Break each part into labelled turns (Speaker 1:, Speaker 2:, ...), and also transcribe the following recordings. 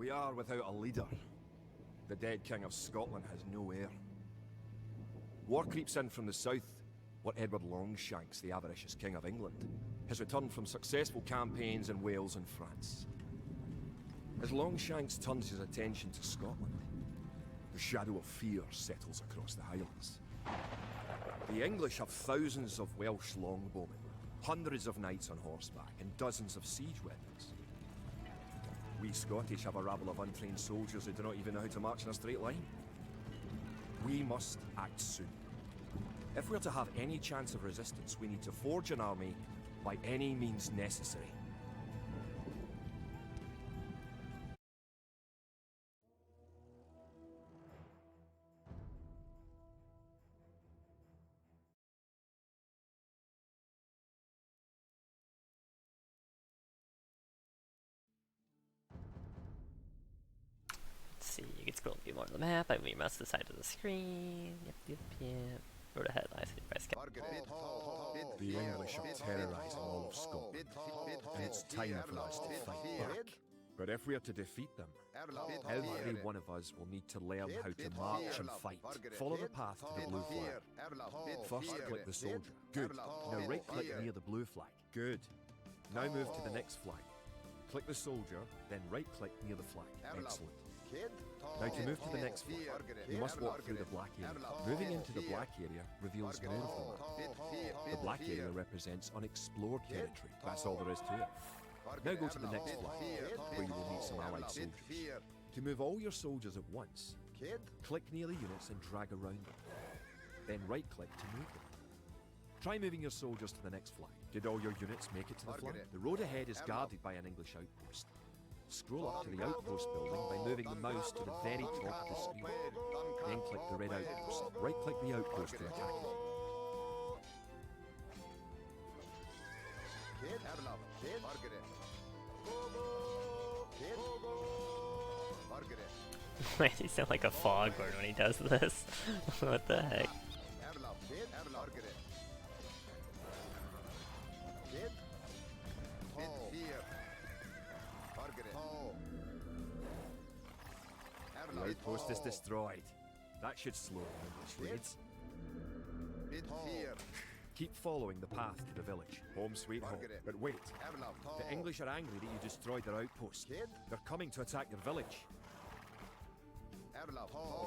Speaker 1: We are without a leader. The dead King of Scotland has no heir. War creeps in from the south. What Edward Longshanks, the avaricious King of England, has returned from successful campaigns in Wales and France. As Longshanks turns his attention to Scotland, the shadow of fear settles across the Highlands. The English have thousands of Welsh longbowmen, hundreds of knights on horseback, and dozens of siege weapons. We Scottish have a rabble of untrained soldiers who do not even know how to march in a straight line. We must act soon. If we're to have any chance of resistance, we need to forge an army by any means necessary.
Speaker 2: Let's see, you can scroll and view more of the map. I move mouse to the side of the screen. Yep. Road ahead, I see price cap.
Speaker 1: The English have terrorized all of Scotland, and it's time for us to fight back. But if we are to defeat them, every one of us will need to learn how to march and fight. Follow the path to the blue flag. First, click the soldier. Good. Now right-click near the blue flag. Good. Now move to the next flag. Click the soldier, then right-click near the flag. Excellent. Now to move to the next flag, you must walk through the black area. Moving into the black area reveals more of the map. The black area represents unexplored territory. That's all there is to it. Now go to the next flag, where you will meet some allied soldiers. To move all your soldiers at once, click near the units and drag around them. Then right-click to move them. Try moving your soldiers to the next flag. Did all your units make it to the flag? The road ahead is guarded by an English outpost. Scroll up to the outpost building by moving the mouse to the very top of the screen. Then click the red outpost. Right-click the outpost to attack it.
Speaker 2: Why does he sound like a foghorn when he does this? What the heck?
Speaker 1: The outpost is destroyed. That should slow the English raids. Keep following the path to the village. Home sweet home. But wait. The English are angry that you destroyed their outpost. They're coming to attack your village.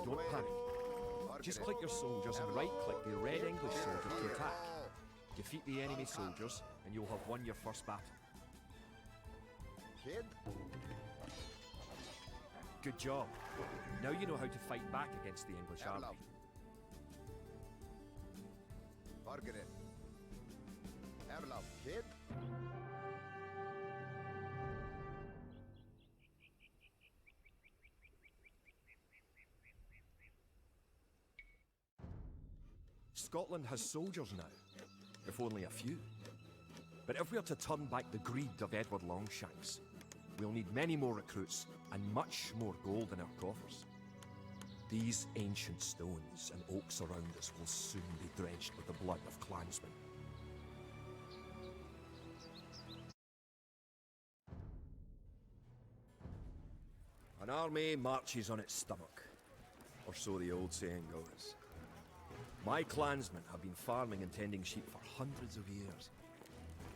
Speaker 1: Don't panic. Just click your soldiers and right-click the red English soldier to attack. Defeat the enemy soldiers and you'll have won your first battle. Good job. Now you know how to fight back against the English army. Scotland has soldiers now, if only a few. But if we are to turn back the greed of Edward Longshanks, we'll need many more recruits and much more gold in our coffers. These ancient stones and oaks around us will soon be drenched with the blood of clansmen. An army marches on its stomach, or so the old saying goes. My clansmen have been farming and tending sheep for hundreds of years,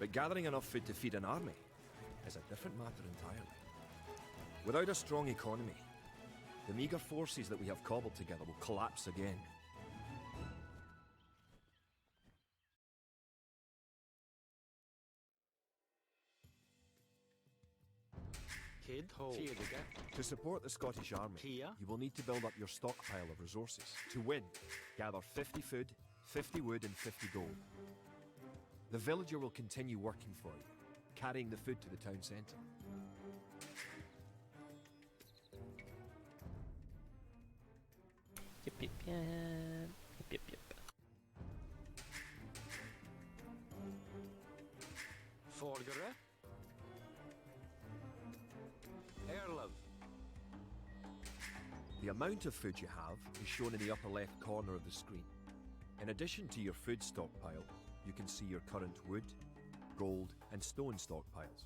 Speaker 1: but gathering enough food to feed an army is a different matter entirely. Without a strong economy, the meagre forces that we have cobbled together will collapse again. To support the Scottish army, you will need to build up your stockpile of resources. To win, gather 50 food, 50 wood and 50 gold. The villager will continue working for you, carrying the food to the town centre.
Speaker 2: Yep.
Speaker 3: Forgere. Erlov.
Speaker 1: The amount of food you have is shown in the upper left corner of the screen. In addition to your food stockpile, you can see your current wood, gold and stone stockpiles.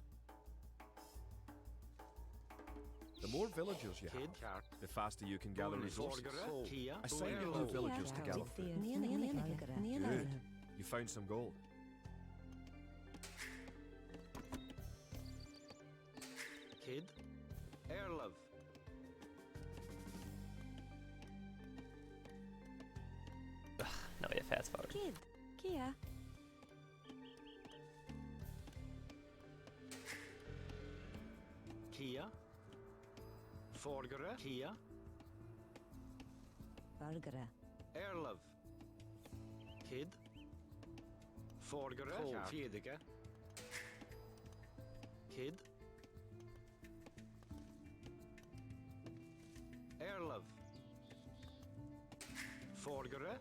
Speaker 1: The more villagers you
Speaker 3: Kid,
Speaker 1: have, the faster you can gather resources.
Speaker 3: Forgere, Kia,
Speaker 1: Assign your new
Speaker 3: Erlov.
Speaker 1: villagers to gather food. Good. You found some gold.
Speaker 3: Kid, Erlov.
Speaker 2: No way to fast forward.
Speaker 4: Kid, Kia,
Speaker 3: Kia. Forgere, Kia,
Speaker 4: Vargara,
Speaker 3: Erlov. Kid. Forgere, Fjedige. Kid. Erlov. Forgere.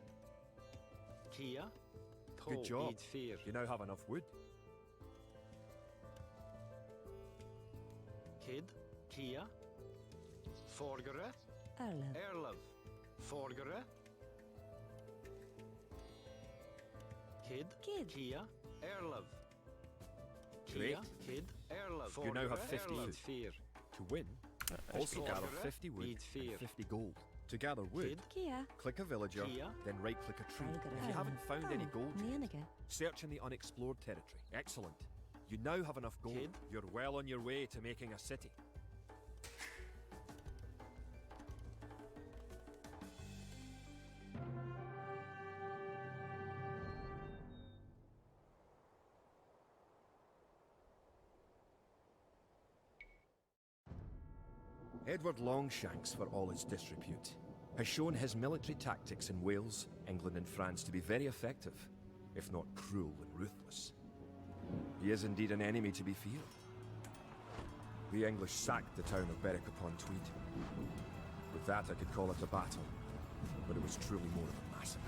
Speaker 3: Kia.
Speaker 1: Good job.
Speaker 3: Eat fear.
Speaker 1: You now have enough wood.
Speaker 3: Kid. Kia. Forgere.
Speaker 4: Erlev,
Speaker 3: Erlov. Forgere. Kid.
Speaker 4: Kid,
Speaker 3: Kia. Erlov.
Speaker 1: Great.
Speaker 3: Kia. Kid. Erlov.
Speaker 1: You now have
Speaker 3: Forgere,
Speaker 1: 50
Speaker 3: Erlov.
Speaker 1: food.
Speaker 3: Fear.
Speaker 1: To win, also
Speaker 3: Forgere,
Speaker 1: gather 50 wood
Speaker 3: eat fear.
Speaker 1: and 50 gold. To gather wood,
Speaker 3: Kid.
Speaker 4: Kia,
Speaker 1: click a villager,
Speaker 3: Kia.
Speaker 1: then right-click a tree.
Speaker 4: Vargara,
Speaker 1: If you haven't found any gold yet,
Speaker 4: Nienige,
Speaker 1: search in the unexplored territory. Excellent. You now have enough gold.
Speaker 3: Kid.
Speaker 1: You're well on your way to making a city. Edward Longshanks, for all his disrepute, has shown his military tactics in Wales, England and France to be very effective, if not cruel and ruthless. He is indeed an enemy to be feared. The English sacked the town of Berwick-upon-Tweed. With that I could call it a battle, but it was truly more of a massacre.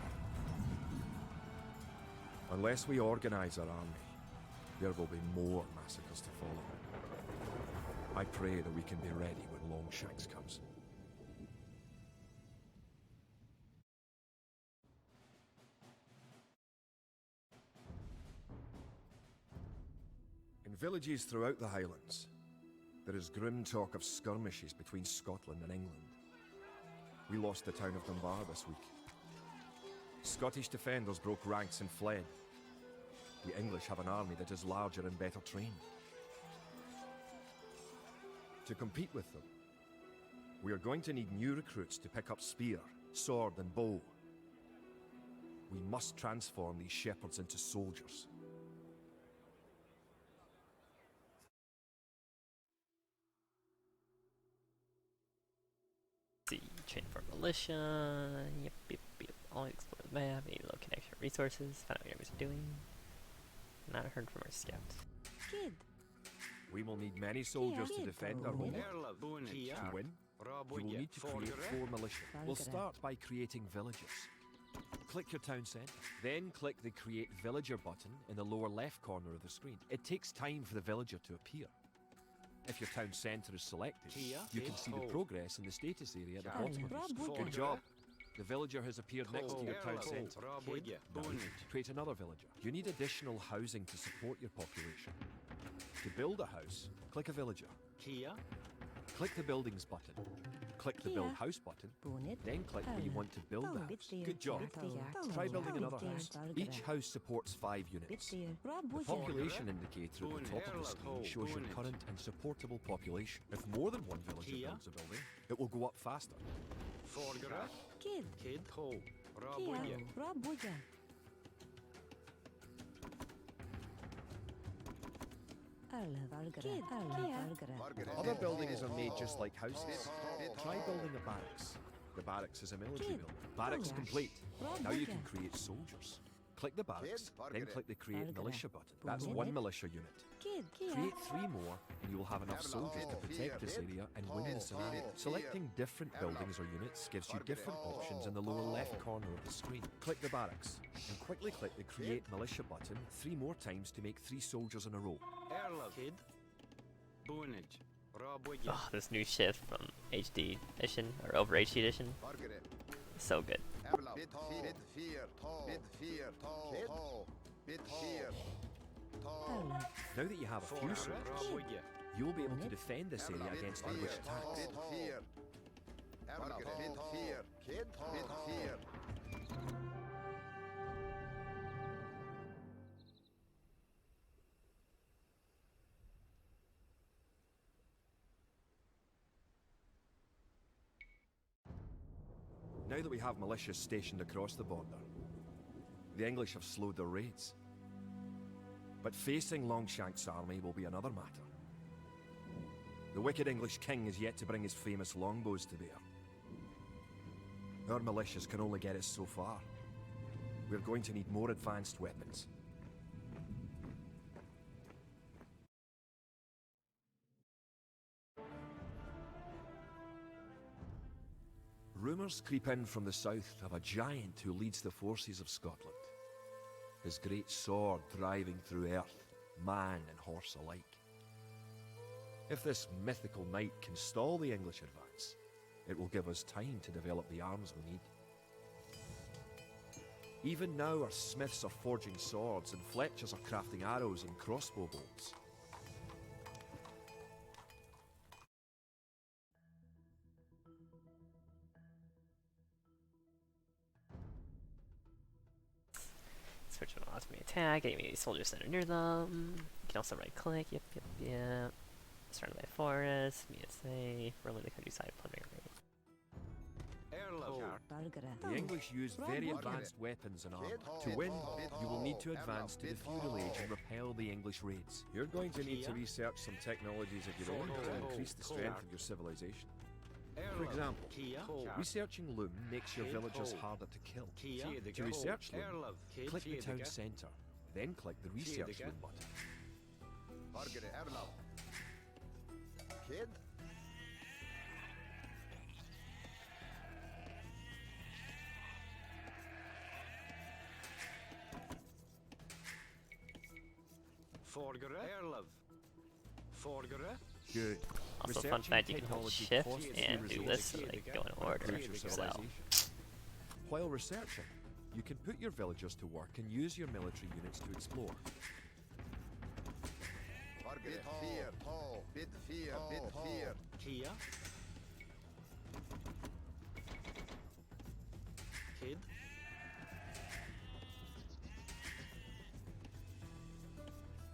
Speaker 1: Unless we organize our army, there will be more massacres to follow. I pray that we can be ready when Longshanks comes. In villages throughout the Highlands, there is grim talk of skirmishes between Scotland and England. We lost the town of Dunbar this week. Scottish defenders broke ranks and fled. The English have an army that is larger and better trained. To compete with them, we are going to need new recruits to pick up spear, sword and bow. We must transform these shepherds into soldiers.
Speaker 2: See, train for militia. Yep. All explore the map. Any low connection resources. Find out what enemies are doing. Not heard from our scout.
Speaker 4: Kid,
Speaker 1: We will need many soldiers to defend our home.
Speaker 3: Erlov. Kia.
Speaker 1: To win, you will need to create 4 militia. We'll start by creating villagers. Click your town centre, then click the Create Villager button in the lower left corner of the screen. It takes time for the villager to appear. If your town centre is selected, you can see the progress in the status area at the bottom of your screen. Good job. The villager has appeared next to your town centre. Now, create another villager. You need additional housing to support your population. To build a house, click a villager.
Speaker 3: Kia.
Speaker 1: Click the Buildings button. Click the Build House button.
Speaker 4: Bonnet,
Speaker 1: Then click where you want to build the house. Good job. Try building another house. Each house supports 5 units. The population indicator at the top of the screen shows your current and supportable population. If more than one villager builds a building, it will go up faster.
Speaker 3: Forgere.
Speaker 4: Kid,
Speaker 3: Kid. Ho.
Speaker 4: Kia,
Speaker 3: Rabuja.
Speaker 4: Rabuja, Erlev, Vargara, Erlev, Vargara,
Speaker 1: Other buildings are made just like houses. Try building a barracks. The barracks is a military building. Barracks complete. Now you can create soldiers. Click the barracks, then click the Create Militia button. That's 1 militia unit.
Speaker 4: Kid, Kia,
Speaker 1: Create 3 more, and you will have enough soldiers to protect this area and win the scenario. Selecting different buildings or units gives you different options in the lower left corner of the screen. Click the barracks, and quickly click the Create Militia button 3 more times to make 3 soldiers in a row.
Speaker 3: Erlov. Kid. Bunage. Rabuja.
Speaker 2: Oh, this new shift from HD edition or over HD edition. So good.
Speaker 4: Erlev,
Speaker 1: Now that you have a few
Speaker 3: Forgere.
Speaker 1: soldiers,
Speaker 3: Rabuja.
Speaker 1: You'll be able to defend this area against English attacks. Now that we have militias stationed across the border, the English have slowed their raids. But facing Longshank's army will be another matter. The wicked English king is yet to bring his famous longbows to bear. Our militias can only get us so far. We're going to need more advanced weapons. Rumours creep in from the south of a giant who leads the forces of Scotland. His great sword driving through earth, man and horse alike. If this mythical knight can stall the English advance, it will give us time to develop the arms we need. Even now our smiths are forging swords and fletchers are crafting arrows and crossbow bolts.
Speaker 2: Switch to an automated attack, enemy soldiers that are near them. You can also right click, yep. Surrounded by forest, meet it safe, rolling the countryside, plundering raid.
Speaker 1: The English use very advanced weapons and armor. To win, you will need to advance to the feudal age and repel the English raids. You're going to need to research some technologies of your own to increase the strength of your civilization. For example, researching loom makes your villagers harder to kill. To research loom, click the town centre, then click the research loom button.
Speaker 5: Kid?
Speaker 3: Forgere, Erlov. Forgere.
Speaker 1: Good.
Speaker 2: Also, fun fact, you can hold shift and do this so they go in order. So,
Speaker 1: While researching, you can put your villagers to work and use your military units to explore.
Speaker 5: Bid fear. Bid fear. Bid fear.
Speaker 3: Kia. Kid.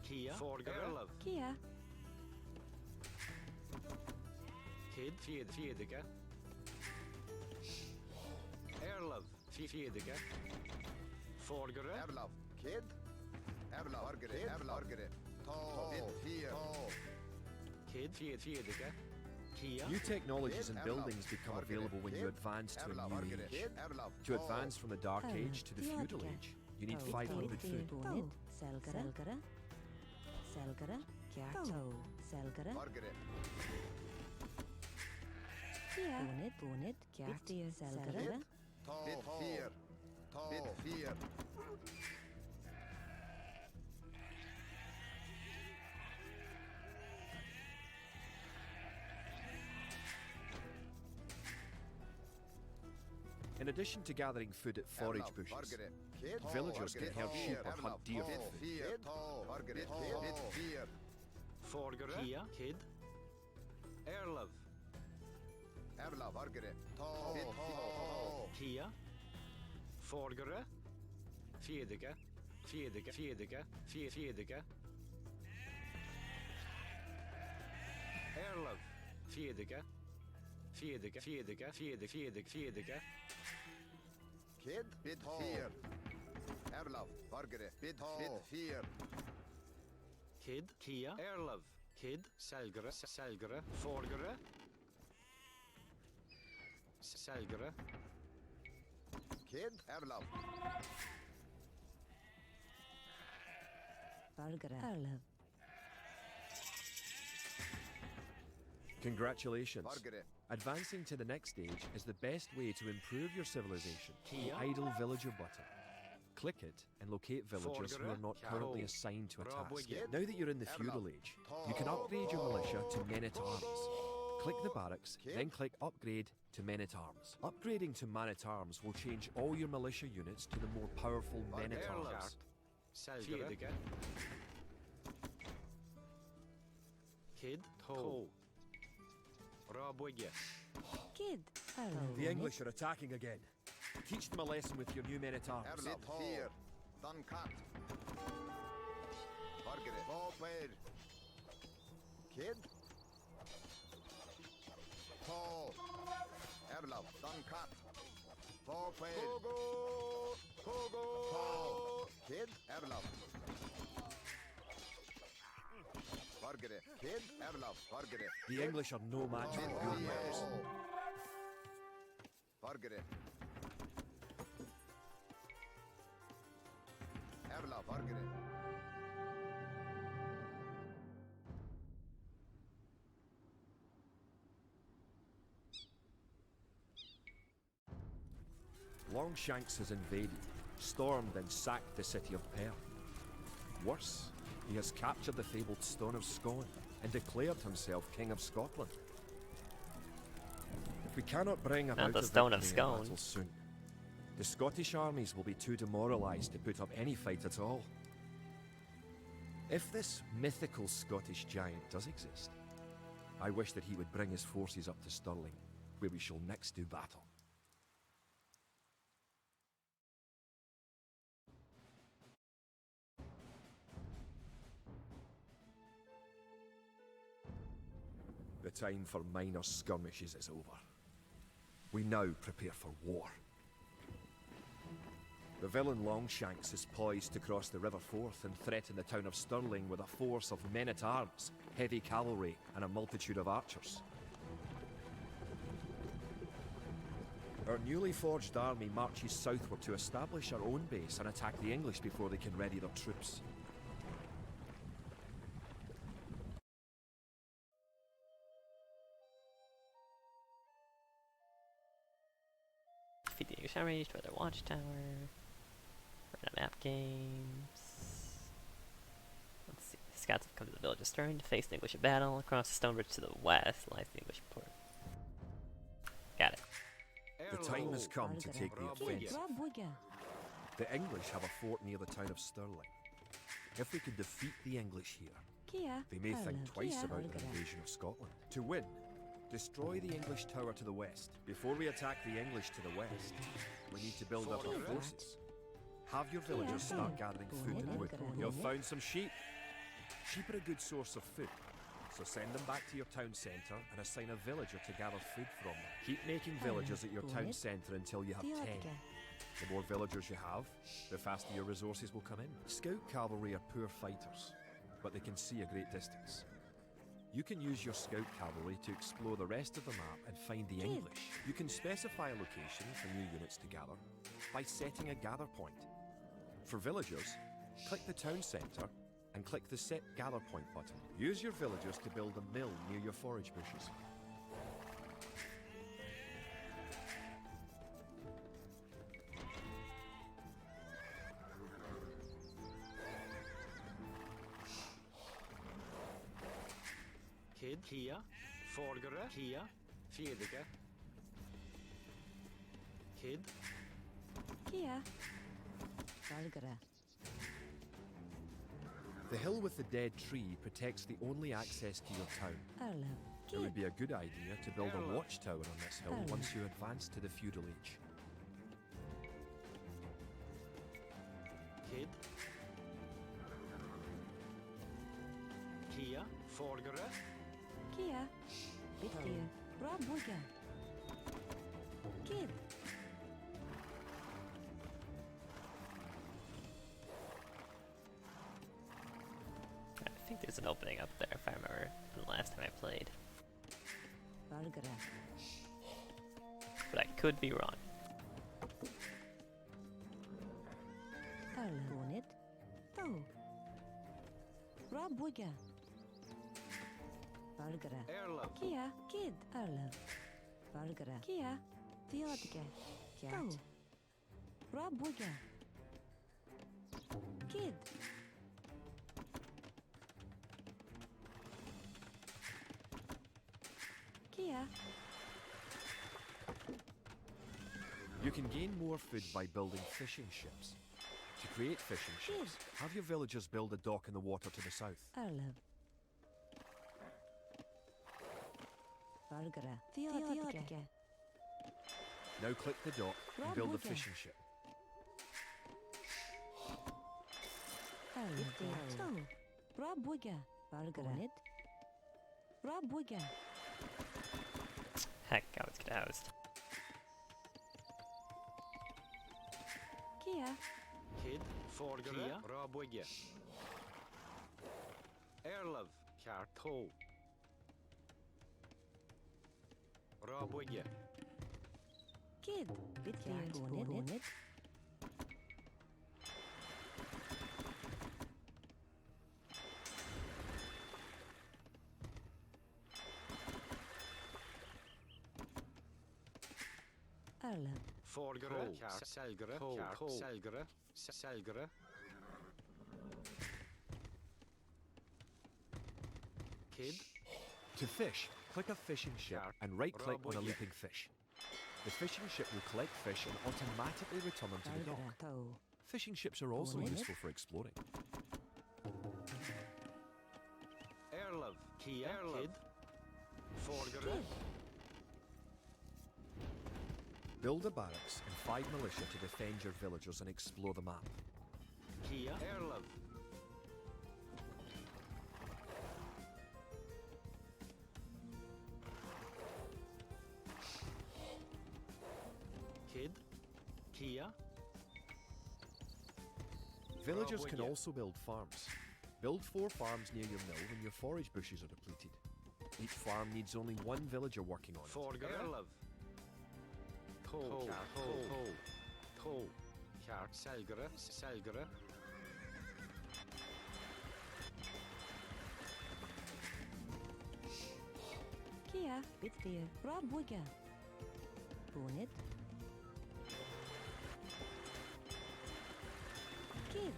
Speaker 3: Kia. Forgere, Erlov.
Speaker 4: Kia.
Speaker 3: Kid, Fiedige. Erlov, Fiedige. Forgere.
Speaker 5: Erlav. Kid? Erlav. Argere. Erlav. Argere. Bid fear.
Speaker 3: Kid, Fiedige. Kia.
Speaker 1: New technologies and buildings become available when you advance to a new age. To advance from the Dark Age to the Feudal Age, you need 500 food.
Speaker 4: Selgere. Selgere. Kjarto. Selgere.
Speaker 5: Argere.
Speaker 4: Kia. Bonnet. Kjarti. Selgere.
Speaker 5: Bid fear. Bid fear.
Speaker 1: In addition to gathering food at forage bushes, villagers can herd sheep or hunt deer for food.
Speaker 3: Forgere. Kia. Kid. Erlov.
Speaker 5: Erlav. Argere.
Speaker 3: Kia. Forgere. Fiedige. Fiedige. Erlov. Fiedige. Fiedige.
Speaker 5: Kid? Bid fear. Erlav. Argere. Bid fear.
Speaker 3: Kid. Kia. Erlov. Kid. Selgere. Forgere. Selgere.
Speaker 5: Kid? Erlav.
Speaker 4: Vargere. Erlev.
Speaker 1: Congratulations.
Speaker 5: Argere.
Speaker 1: Advancing to the next stage is the best way to improve your civilization.
Speaker 3: Kia.
Speaker 1: Idle villager button. Click it and locate villagers who are not currently
Speaker 3: Forgere.
Speaker 1: assigned to a task.
Speaker 3: Raboye.
Speaker 1: Now that you're in the feudal age, you can upgrade your militia to men-at-arms. Click the barracks, then click Upgrade to Men-at-Arms. Upgrading to Man-at-Arms will change all your militia units to the more powerful Men-at-Arms.
Speaker 3: Selgere. Kid, toe. Rabwigge.
Speaker 4: Kid. Erlev.
Speaker 1: The English are attacking again. Teach them a lesson with your new men-at-arms.
Speaker 5: Erlav, fear. Dan kat. Vargere. Våper. Kid. Toe. Erlav, dan kat. Våper. Pogo. Pogo. Toe. Kid. Erlav. Vargere. Kid. Erlav. Vargere.
Speaker 1: The English are no match for your wares.
Speaker 5: Vargere. Erlav, vargere.
Speaker 1: Longshanks has invaded, stormed and sacked the city of Perth. Worse, he has captured the fabled Stone of Scone and declared himself King of Scotland. If we cannot bring about
Speaker 2: the
Speaker 1: a
Speaker 2: Stone of
Speaker 1: victory in
Speaker 2: Scone.
Speaker 1: battle soon, the Scottish armies will be too demoralised to put up any fight at all. If this mythical Scottish giant does exist, I wish that he would bring his forces up to Stirling, where we shall next do battle. The time for minor skirmishes is over. We now prepare for war. The villain Longshanks is poised to cross the River Forth and threaten the town of Stirling with a force of men-at-arms, heavy cavalry, and a multitude of archers. Our newly forged army marches southward to establish our own base and attack the English before they can ready their troops.
Speaker 2: Defeat the English army, destroy their watchtower. Run map games. Let's see. Scouts have come to the village of Stirling to face the English in battle. Across the stone bridge to the west lies the English port. Got it.
Speaker 1: The time has come to take the offensive.
Speaker 4: Rabwigge.
Speaker 1: The English have a fort near the town of Stirling. If we can defeat the English here,
Speaker 4: Kia.
Speaker 1: they may think
Speaker 4: Erlev.
Speaker 1: twice
Speaker 4: Kia.
Speaker 1: about an invasion of Scotland. To win, destroy the English tower to the west. Before we attack the English to the west, we need to build up our forces. Have your villagers start gathering food and wood. You'll find some sheep. Sheep are a good source of food, so send them back to your town centre and assign a villager to gather food from them. Keep making villagers at your town centre until you have 10. The more villagers you have, the faster your resources will come in. Scout cavalry are poor fighters, but they can see a great distance. You can use your scout cavalry to explore the rest of the map and find the English. You can specify a location for new units to gather by setting a gather point. For villagers, click the town centre and click the Set Gather Point button. Use your villagers to build a mill near your forage bushes.
Speaker 3: Kid, Kia. Forgere, Kia. Fjedike. Kid.
Speaker 4: Kia. Valgere.
Speaker 1: The hill with the dead tree protects the only access to your town.
Speaker 4: Erlev.
Speaker 1: It would be a good idea to build a watchtower on this hill
Speaker 4: Oh.
Speaker 1: once you advance to the feudal age.
Speaker 3: Kid. Kia. Forgere.
Speaker 4: Kia. Bitlir. Rabwigge. Kid.
Speaker 2: I think there's an opening up there if I remember from the last time I played.
Speaker 4: Valgere.
Speaker 2: But I could be wrong.
Speaker 4: Erlev. Bonnet. To. Rabwigge. Valgere.
Speaker 3: Erlov.
Speaker 4: Kia. Kid. Erlev. Valgere. Kia. Theodike. Kiat. Rabwigge. Kid. Kia.
Speaker 1: You can gain more food by building fishing ships. To create fishing ships, have your villagers build a dock in the water to the south.
Speaker 4: Erlev. Vargara. Theotica.
Speaker 1: Now click the dock and build a fishing ship.
Speaker 4: Toe. Rabuga. Vargara. Rabuga.
Speaker 2: Heck, I was gonna host.
Speaker 4: Kia.
Speaker 3: Kid, Forgere, Rabwigge. Erlov, Karto. Rabwigge.
Speaker 4: Kid. Bitfield. Bonnet. Arla.
Speaker 3: Forgere, Selgere, Selgere, Selgere. Kid,
Speaker 1: To fish, click a fishing ship and right-click on a
Speaker 3: Rabuga.
Speaker 1: leaping fish. The fishing ship will collect fish and automatically return them to the
Speaker 4: Vargara.
Speaker 1: dock.
Speaker 4: Toe.
Speaker 1: Fishing ships are also
Speaker 4: Bonnet.
Speaker 1: useful for exploring.
Speaker 3: Erlov, Kia, Kid. Forgere,
Speaker 4: Kid.
Speaker 1: Build a barracks and 5 militia to defend your villagers and explore the map.
Speaker 3: Kia, Erlov. Kid, Kia,
Speaker 1: Villagers can
Speaker 3: Rabuga.
Speaker 1: also build farms. Build 4 farms near your mill when your forage bushes are depleted. Each farm needs only 1 villager working on it.
Speaker 3: Forgere, Erlov. To, Kjart, Selgere, Selgere.
Speaker 4: Kia. Bitfield. Rabuga. Bonnet. Kid.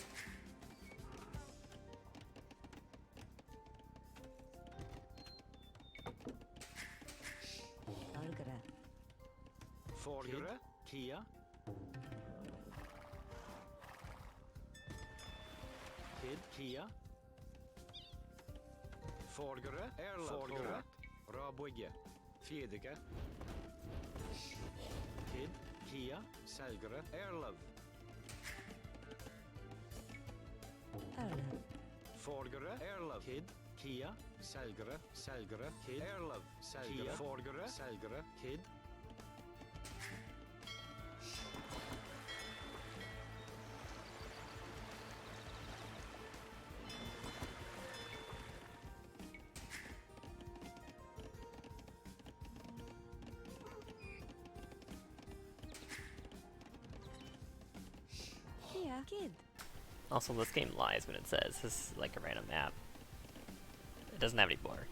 Speaker 4: Vargara.
Speaker 3: Forgere, Kia. Kid, Kia. Forgere, Erlov. Forgere, Rabwigge. Fjedike. Kid, Kia, Selgere, Erlov.
Speaker 4: Arla.
Speaker 3: Forgere, Erlov. Kid, Kia, Selgere, Selgere, Kid, Erlov. Selgere, Forgere, Selgere, Kid.
Speaker 4: Kia. Kid.
Speaker 2: Also, this game lies when it says this is like a random map. It doesn't have any more.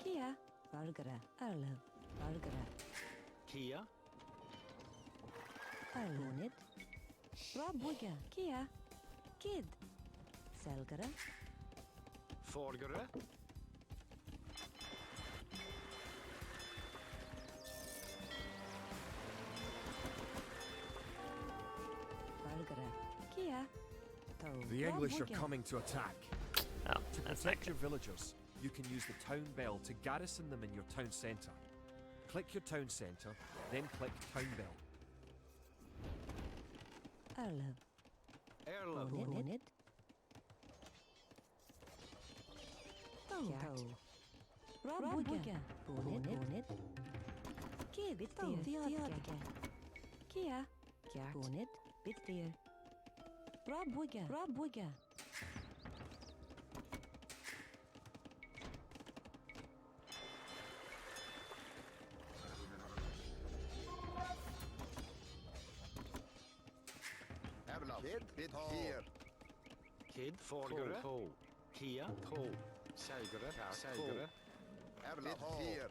Speaker 4: Kia. Vargara. Arla. Vargara.
Speaker 3: Kia,
Speaker 4: Arla. Bonnet. Rabuga. Kia. Kid. Selgara.
Speaker 3: Forgere,
Speaker 4: Vargara. Kia. Toe.
Speaker 1: The English are
Speaker 4: Rabuga.
Speaker 1: coming to attack.
Speaker 2: Oh,
Speaker 1: To
Speaker 2: that's not
Speaker 1: protect
Speaker 2: good.
Speaker 1: your villagers, you can use the town bell to garrison them in your town centre. Click your town centre, then click town bell.
Speaker 4: Arla.
Speaker 3: Erlov.
Speaker 4: Bonnet. Toe. Rabuga. Bonnet. Kid. Bitfield. Theotica. Kia. Bonnet. Bitfield. Rabuga. Rabuga.
Speaker 5: Erlov. Kid. Bit here.
Speaker 3: Kid, Forgere, To. Kia, To. Selgere, Selgere.
Speaker 5: Erlov. Bit here.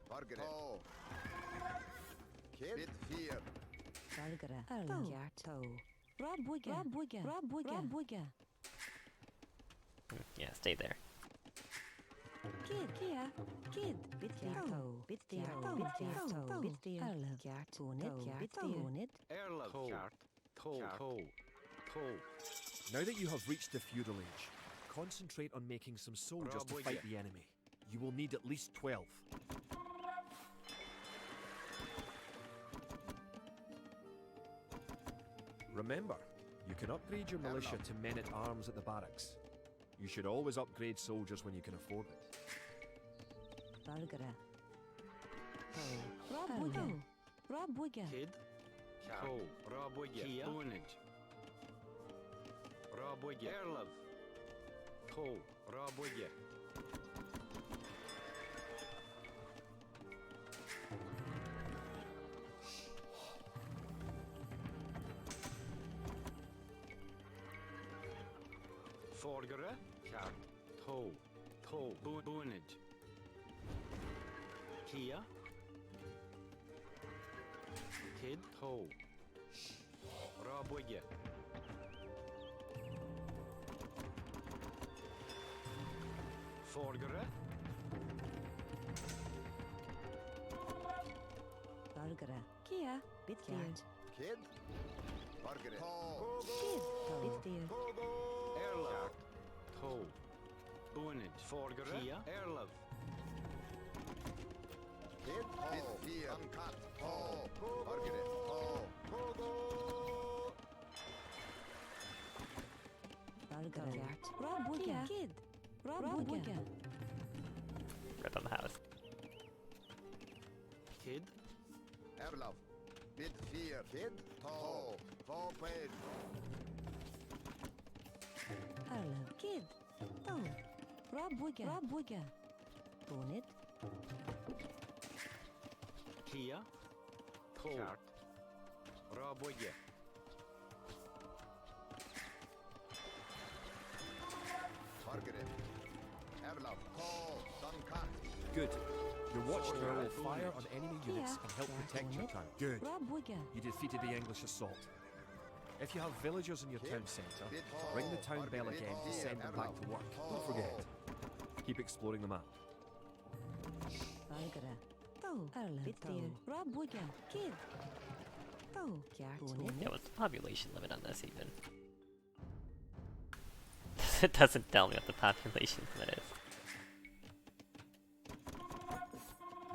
Speaker 5: Vargere. Kid. Bit here.
Speaker 4: Vargara. Arla. Toe. Rabuga. Rabuga. Rabuga. Rabuga.
Speaker 2: Yeah, stay there.
Speaker 4: Kid, Kia, Kid, Bitfio, Bitfio, Bitfio, Bitfio, Arlov, Tonet, Bitfio,
Speaker 3: Erlov kart. Toe.
Speaker 1: Now that you have reached the feudal age, concentrate on making some soldiers to fight the enemy. You will need at least 12. Remember, you can upgrade your militia to men-at-arms at the barracks. You should always upgrade soldiers when you can afford it.
Speaker 4: Bargara. Rob Wigga.
Speaker 3: Kid. Toe. Robwigge. Kia. Boonage. Robwigge. Erlov. Toe. Robwigge. Forgere. Kart. Toe. Boonage. Kia. Kid. Toe. Robwigge. Forgere.
Speaker 4: Bargara. Kia, Bitfio,
Speaker 5: Kid. Bargere.
Speaker 4: Kid, Bitfio,
Speaker 3: Erlov. Toe. Boonage. Forgere. Kia. Erlov.
Speaker 5: Kid. Bitfio. Uncut. Bargere.
Speaker 4: Bargara. Rob Wigga. Kid, Rob Wigga.
Speaker 2: Rip on the house.
Speaker 3: Kid.
Speaker 5: Erlov. Bitfio. Kid. Forward.
Speaker 4: Arlov. Kid, Rob Wigga. Tonet,
Speaker 3: Kia. Toe. Kart. Robwigge.
Speaker 5: Bargere. Erlov. Uncut.
Speaker 1: Good. Your watchtower will fire on enemy units and help protect your town. Good.
Speaker 4: Rob Wigga.
Speaker 1: You defeated the English assault. If you have villagers in your town centre, ring the town bell again to send them back to work. Don't forget. Keep exploring the map.
Speaker 4: Bargara. Arlov. Bitfio, Rob Wigga. Kid, Tonet,
Speaker 2: Yeah, what's the population limit on this even? It doesn't tell me what the population limit is.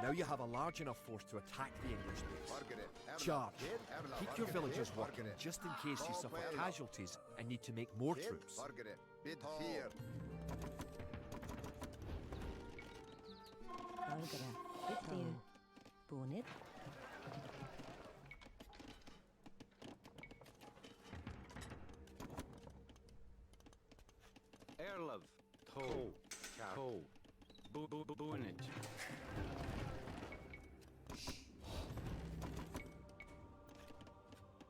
Speaker 1: Now you have a large enough force to attack the English base.
Speaker 5: Bargere.
Speaker 1: Charge.
Speaker 5: Kid. Erlov.
Speaker 1: Keep your
Speaker 5: Bargere.
Speaker 1: villagers
Speaker 5: Kid.
Speaker 1: working
Speaker 5: Bargere.
Speaker 1: just in case you suffer casualties and need to make more
Speaker 5: Kid.
Speaker 1: troops.
Speaker 5: Bargere. Bitfio.
Speaker 4: Bargara. Bitfio, Tonet,
Speaker 3: Erlov. Toe. Toe. Boonage.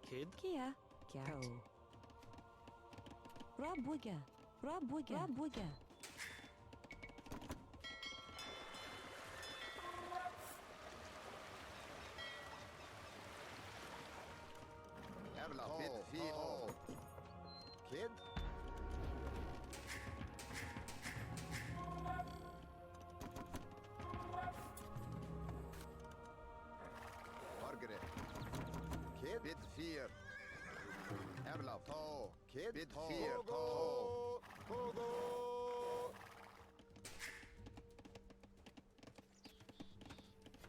Speaker 3: Kid.
Speaker 4: Kia, Rob Wigga.
Speaker 5: Erlov. Bitfio. Kid. Bargere. Kid. Bitfio. Erlov. Kid. Bitfio.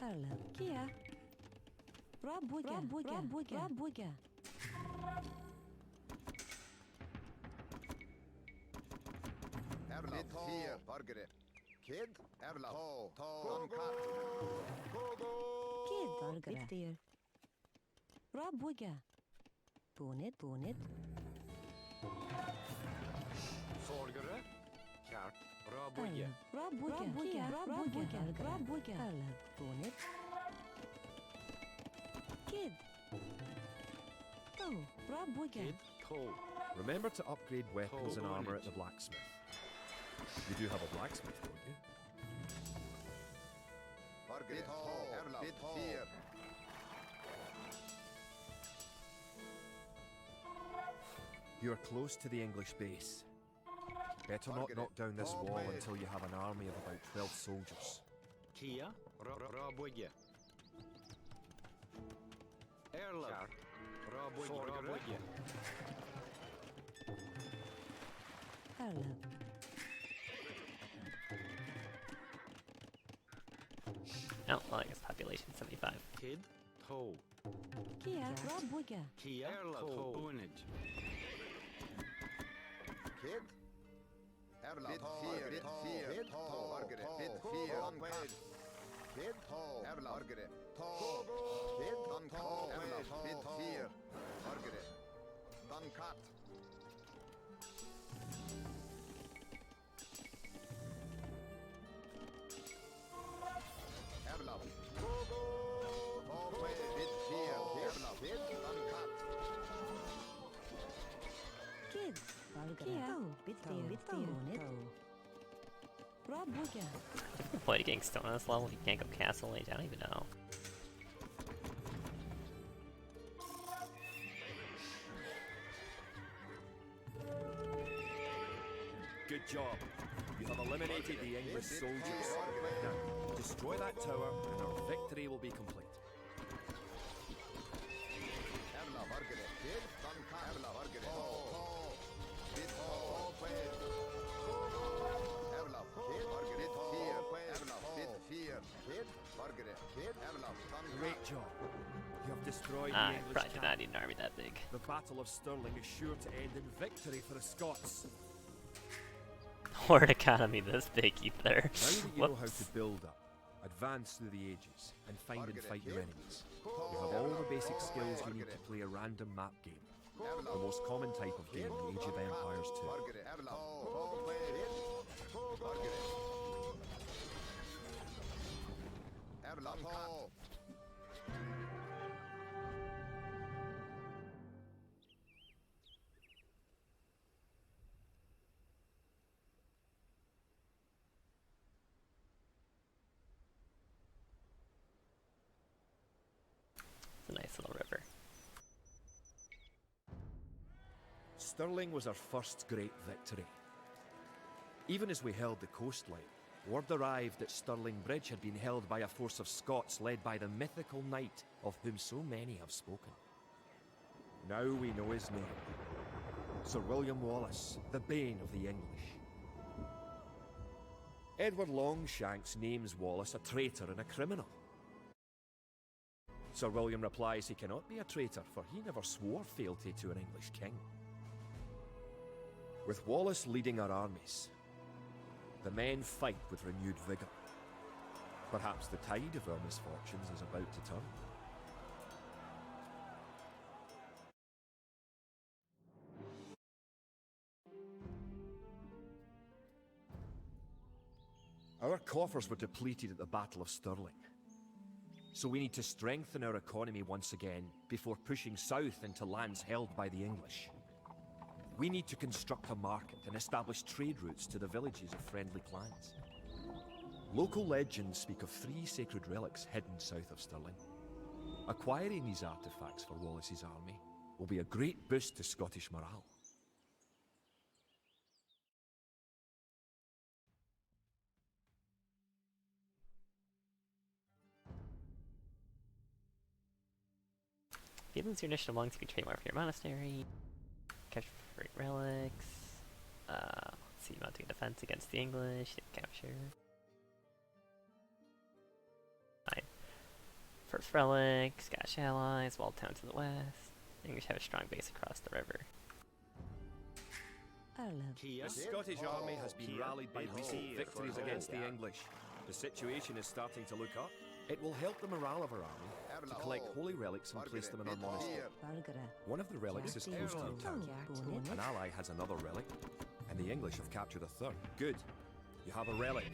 Speaker 4: Arlov. Kia, Rob Wigga.
Speaker 5: Erlov. Bitfio. Bargere. Kid. Erlov. Uncut.
Speaker 4: Kid, Bitfio, Rob Wigga. Tonet,
Speaker 3: Forgere. Kart. Robwigge.
Speaker 4: Arlov. Rob Wigga. Rob Wigga. Arlov. Tonet, Kid, Rob Wigga.
Speaker 3: Kid. Toe.
Speaker 1: Remember to upgrade weapons and
Speaker 3: Oh,
Speaker 1: armour at
Speaker 3: bonage.
Speaker 1: the blacksmith. You do have a blacksmith, don't you?
Speaker 5: Bargere. Erlov. Bitfio.
Speaker 1: You are close to the English base. Better not knock down this wall until you have an army of about 12 soldiers.
Speaker 3: Kia, Rabwigge. Erlov, Rabwigge.
Speaker 4: Erlab.
Speaker 2: Oh, well, I guess population 75.
Speaker 3: Kid, Ho.
Speaker 4: Kia Rabwigge.
Speaker 3: Kia, Erlov, Owenage.
Speaker 5: Kid. Erla. Bit fear. Bit Margaret. Bit fear. Kid. Erla. Margaret. Kid. Erla. Bit fear. Margaret. Duncat. Erla. Bit fear. Erla. Bit Duncat.
Speaker 4: Kid. Kia Bitfear. Rabwigge.
Speaker 2: Avoid getting stone on this level. You can't go castle age. I don't even know.
Speaker 1: Good job. You have eliminated the English soldiers. Now, destroy that tower and our victory will be complete.
Speaker 5: Erla. Margaret. Kid. Duncat. Erla. Margaret. Bit Erla. Kid. Margaret. Fear. Erla. Bit fear. Kid. Margaret. Kid. Erla.
Speaker 1: Great job. You have destroyed
Speaker 2: I
Speaker 1: the English
Speaker 2: probably did not
Speaker 1: camp.
Speaker 2: need an army that big.
Speaker 1: The Battle of Stirling is sure to end in victory for the Scots.
Speaker 2: Horde economy this big either.
Speaker 1: Now that you know how
Speaker 2: Whoops.
Speaker 1: to build up, advance through the ages, and find and fight your enemies, you have all the basic skills you need to play a random map game. The most common type of game in Age of Empires 2.
Speaker 5: Margaret. Erla. Margaret. Erla.
Speaker 2: It's a nice little river.
Speaker 1: Stirling was our first great victory. Even as we held the coastline, word arrived that Stirling Bridge had been held by a force of Scots led by the mythical knight of whom so many have spoken. Now we know his name. Sir William Wallace, the bane of the English. Edward Longshanks names Wallace a traitor and a criminal. Sir William replies he cannot be a traitor, for he never swore fealty to an English king. With Wallace leading our armies, the men fight with renewed vigour. Perhaps the tide of our misfortunes is about to turn. Our coffers were depleted at the Battle of Stirling. So we need to strengthen our economy once again before pushing south into lands held by the English. We need to construct a market and establish trade routes to the villages of friendly clans. Local legends speak of 3 sacred relics hidden south of Stirling. Acquiring these artifacts for Wallace's army will be a great boost to Scottish morale.
Speaker 2: If you lose your initiative monks, you can trade more for your monastery. Capture great relics. Let's see, mounting a defense against the English. Capture. Fine. First relic, Scottish allies, walled town to the west. English have a strong base across the river.
Speaker 4: Erlab.
Speaker 3: Kia,
Speaker 1: The Scottish army has been rallied by recent victories against the English. The situation is starting to look up. It will help the morale of our army to collect holy relics and place them in our monastery.
Speaker 4: Valgara.
Speaker 1: One of the relics is close to your town. An ally has another relic, and the English have captured a third. Good. You have a relic.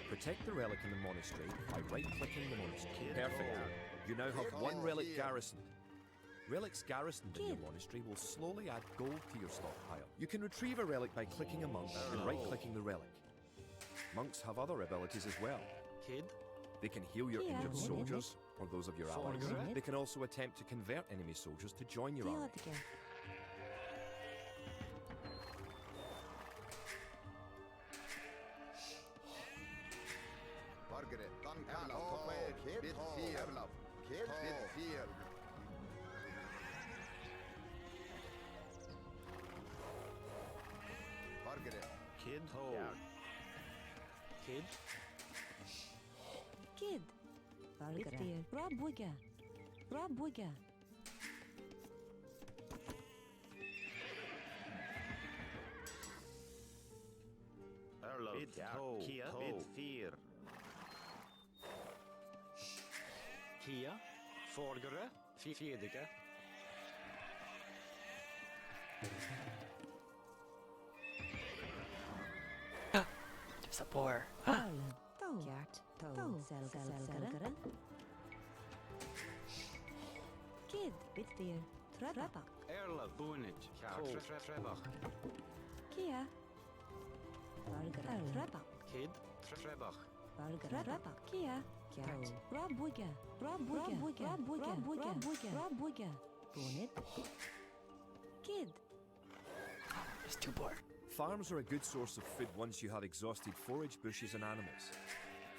Speaker 1: Protect the relic in the monastery by right-clicking the monastery. Perfect. You now have one relic garrisoned. Relics garrisoned in your monastery will slowly add gold to your stockpile. You can retrieve a relic by clicking a monk and right-clicking the relic. Monks have other abilities as well.
Speaker 3: Kid,
Speaker 1: They can heal your injured soldiers, or those of your allies.
Speaker 3: Forgery.
Speaker 1: They can also attempt to convert enemy soldiers to join your army.
Speaker 4: Theodgar.
Speaker 5: Bargere. Erlav. Kid. Bit 4. Erlav. Kid. Bit 4. Bargere.
Speaker 3: Kid. Ho. Kid.
Speaker 4: Kid. Bargere. Rabuga. Rabuga.
Speaker 3: Erlav. Bit ho. Kia. Bit 4. Kia. Forgere. Fiedige.
Speaker 2: There's a boar.
Speaker 4: Erlen. Kjart. Selgere. Kid. Bit 4. Trebak.
Speaker 3: Erlav. Bunich. Trebach.
Speaker 4: Kia. Bargere. Trebak.
Speaker 3: Kid. Trebach.
Speaker 4: Bargere. Trebak. Kia. Kjart. Rabuga. Rabuga. Rabuga. Bonnet. Kid.
Speaker 2: There's 2 boar.
Speaker 1: Farms are a good source of food once you have exhausted forage, bushes and animals.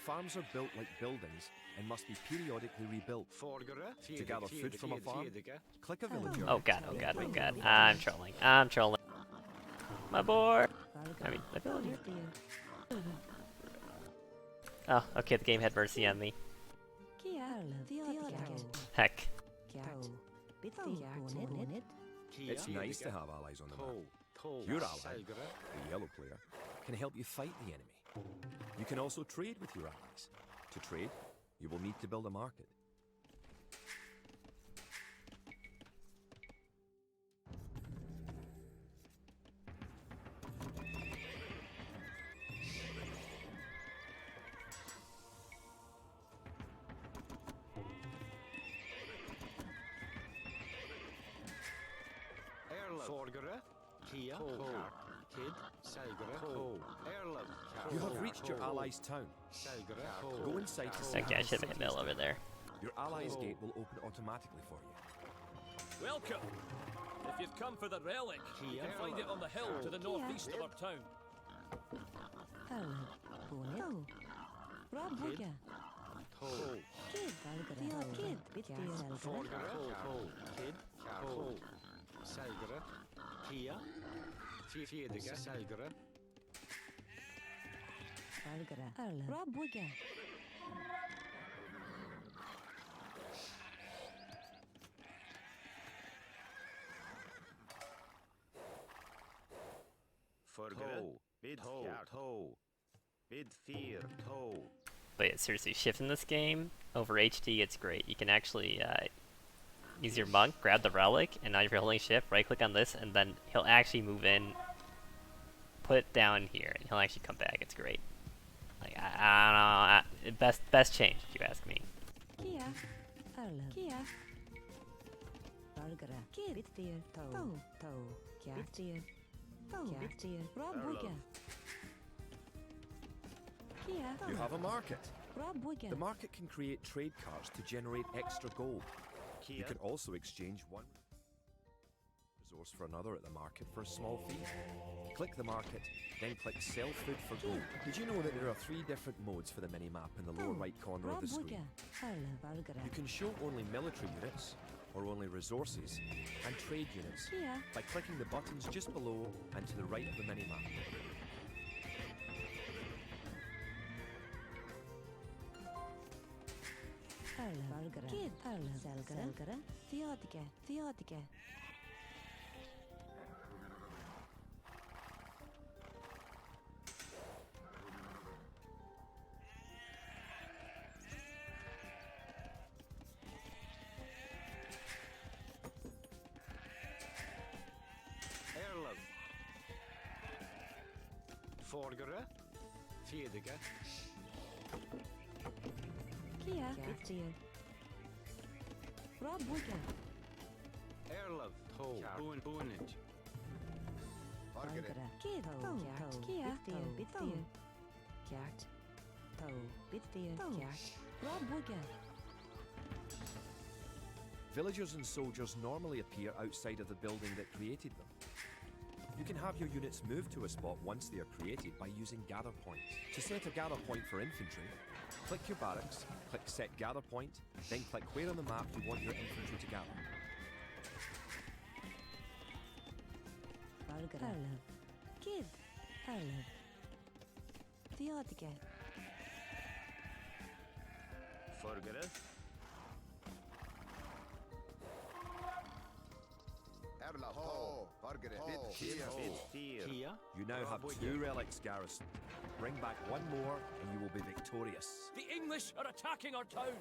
Speaker 1: Farms are built like buildings and must be periodically rebuilt.
Speaker 3: Forgere.
Speaker 1: To gather food from a farm, click a villager.
Speaker 2: Oh god, oh god, oh god. I'm trolling. I'm trolling. My boar. I mean, my villager. Oh, okay, the game had mercy on me.
Speaker 4: Kia.
Speaker 2: Heck.
Speaker 4: Kjart. Bit 4. Bonnet.
Speaker 1: It's nice to have allies on the map. Your ally, the yellow player, can help you fight the enemy. You can also trade with your allies. To trade, you will need to build a market.
Speaker 3: Erlav. Forgere. Kia. Kid. Selgere. Erlav.
Speaker 1: You have reached your allies' town.
Speaker 3: Selgere.
Speaker 1: Go inside to see.
Speaker 2: Okay, I should have made a mill over there.
Speaker 1: Your allies' gate will open automatically for you.
Speaker 6: Welcome! If you've come for the relic, you can find it on the hill to the northeast of our town.
Speaker 4: Erlen. Bonnet. Rabuga. Kid. Bargere. Kid. Bit 4.
Speaker 3: Forgere. Kid. Selgere. Kia. Fiedige. Selgere.
Speaker 4: Bargere. Erlen. Rabuga.
Speaker 3: Forgere. Bid ho. Bid 4.
Speaker 2: But yeah, seriously, shift in this game over HD, it's great. You can actually use your monk, grab the relic, and now you're holding shift, right click on this, and then he'll actually move in, put it down here, and he'll actually come back. It's great. Like, I don't know, best change, if you ask me.
Speaker 4: Kia. Erlen. Kia. Bargere. Kid. Bit 4. Kjart. Bit 4. Rabuga. Kia.
Speaker 1: You have a market.
Speaker 4: Rabuga.
Speaker 1: The market can create trade cards to generate extra gold. You can also exchange one resource for another at the market for a small fee. Click the market, then click sell food for gold. Did you know that there are 3 different modes for the mini-map in the lower right corner of the screen?
Speaker 4: Erlen. Bargere.
Speaker 1: You can show only military units, or only resources, and trade units
Speaker 4: Kia.
Speaker 1: by clicking the buttons just below and to the right of the mini-map.
Speaker 4: Erlen. Bargere. Kid. Erlen. Selgere. Fiedige.
Speaker 3: Erlav. Forgere. Fiedige.
Speaker 4: Kia. Bit 4. Rabuga.
Speaker 3: Erlav. Bunich.
Speaker 5: Bargere.
Speaker 4: Bargere. Kid. Kjart. Kia. Bit 4. Kjart. Bit 4. Kjart. Rabuga.
Speaker 1: Villagers and soldiers normally appear outside of the building that created them. You can have your units move to a spot once they are created by using gather points. To set a gather point for infantry, Click your barracks, click set gather point, then click where on the map you want your infantry to gather.
Speaker 4: Arlev. Kid. Arlev. Theodige.
Speaker 3: Forgere.
Speaker 5: Erlav. Ho. Vargere. Bit fear.
Speaker 3: Kia.
Speaker 1: You now have 2 relics garrisoned. Bring back 1 more and you will be victorious.
Speaker 6: The English are attacking our town.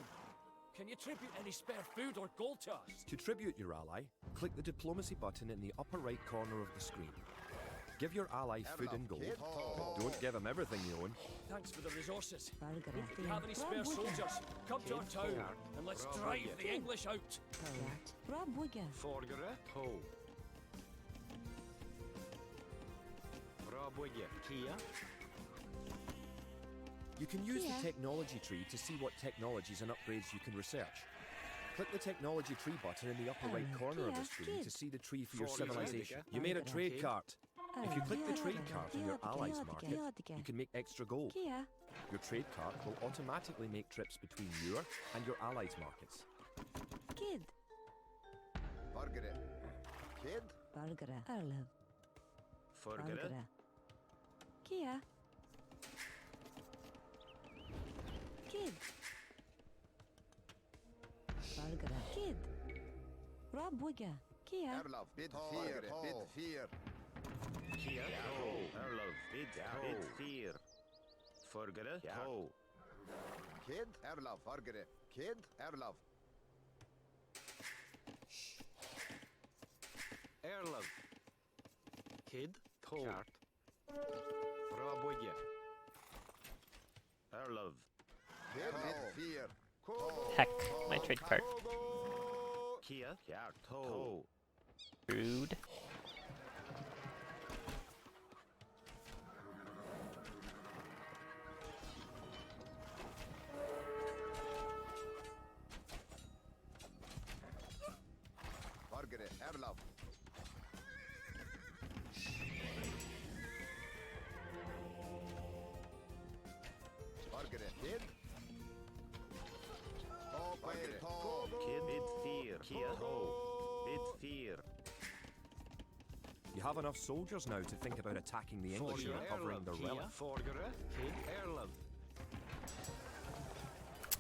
Speaker 6: Can you tribute any spare food or gold to us?
Speaker 1: To tribute your ally, click the diplomacy button in the upper right corner of the screen. Give your ally food and gold, but don't give him everything you own.
Speaker 6: Thanks for the resources.
Speaker 4: Vargere.
Speaker 6: If you have any spare soldiers, come to our town and let's drive the English out.
Speaker 4: Kjart. Rabuge.
Speaker 3: Forgere. To. Rabuge. Kia.
Speaker 1: You can use
Speaker 4: Yeah.
Speaker 1: the technology tree to see what technologies and upgrades you can research. Click the technology tree button in the upper right corner of the screen to see the tree for your civilization. You made a trade cart. If you click the trade cart in your allies market, you can make extra gold.
Speaker 4: Kia.
Speaker 1: Your trade cart will automatically make trips between your and your allies markets.
Speaker 4: Kid.
Speaker 5: Vargere. Kid.
Speaker 4: Vargere. Arlev.
Speaker 3: Forgere.
Speaker 4: Vargere. Kia. Kid. Vargere. Kid. Rabuge. Kia.
Speaker 5: Erlav. Bit fear. Bit fear.
Speaker 3: Kia. To. Erlov. Bid fear. Forgere. To.
Speaker 5: Kid. Erlav. Vargere. Kid. Erlav.
Speaker 3: Erlov. Kid. To. Rabuge. Erlov.
Speaker 5: Kid. Bit fear.
Speaker 2: Heck, my trade cart.
Speaker 3: Kia. To.
Speaker 2: Rude.
Speaker 5: Vargere. Erlav. Vargere. Kid. Vargere.
Speaker 3: Kid. Bid fear. Kia. To. Bid fear.
Speaker 1: You have enough soldiers now to think about attacking the English and recovering their relic.
Speaker 3: Forgere. Kid. Erlov.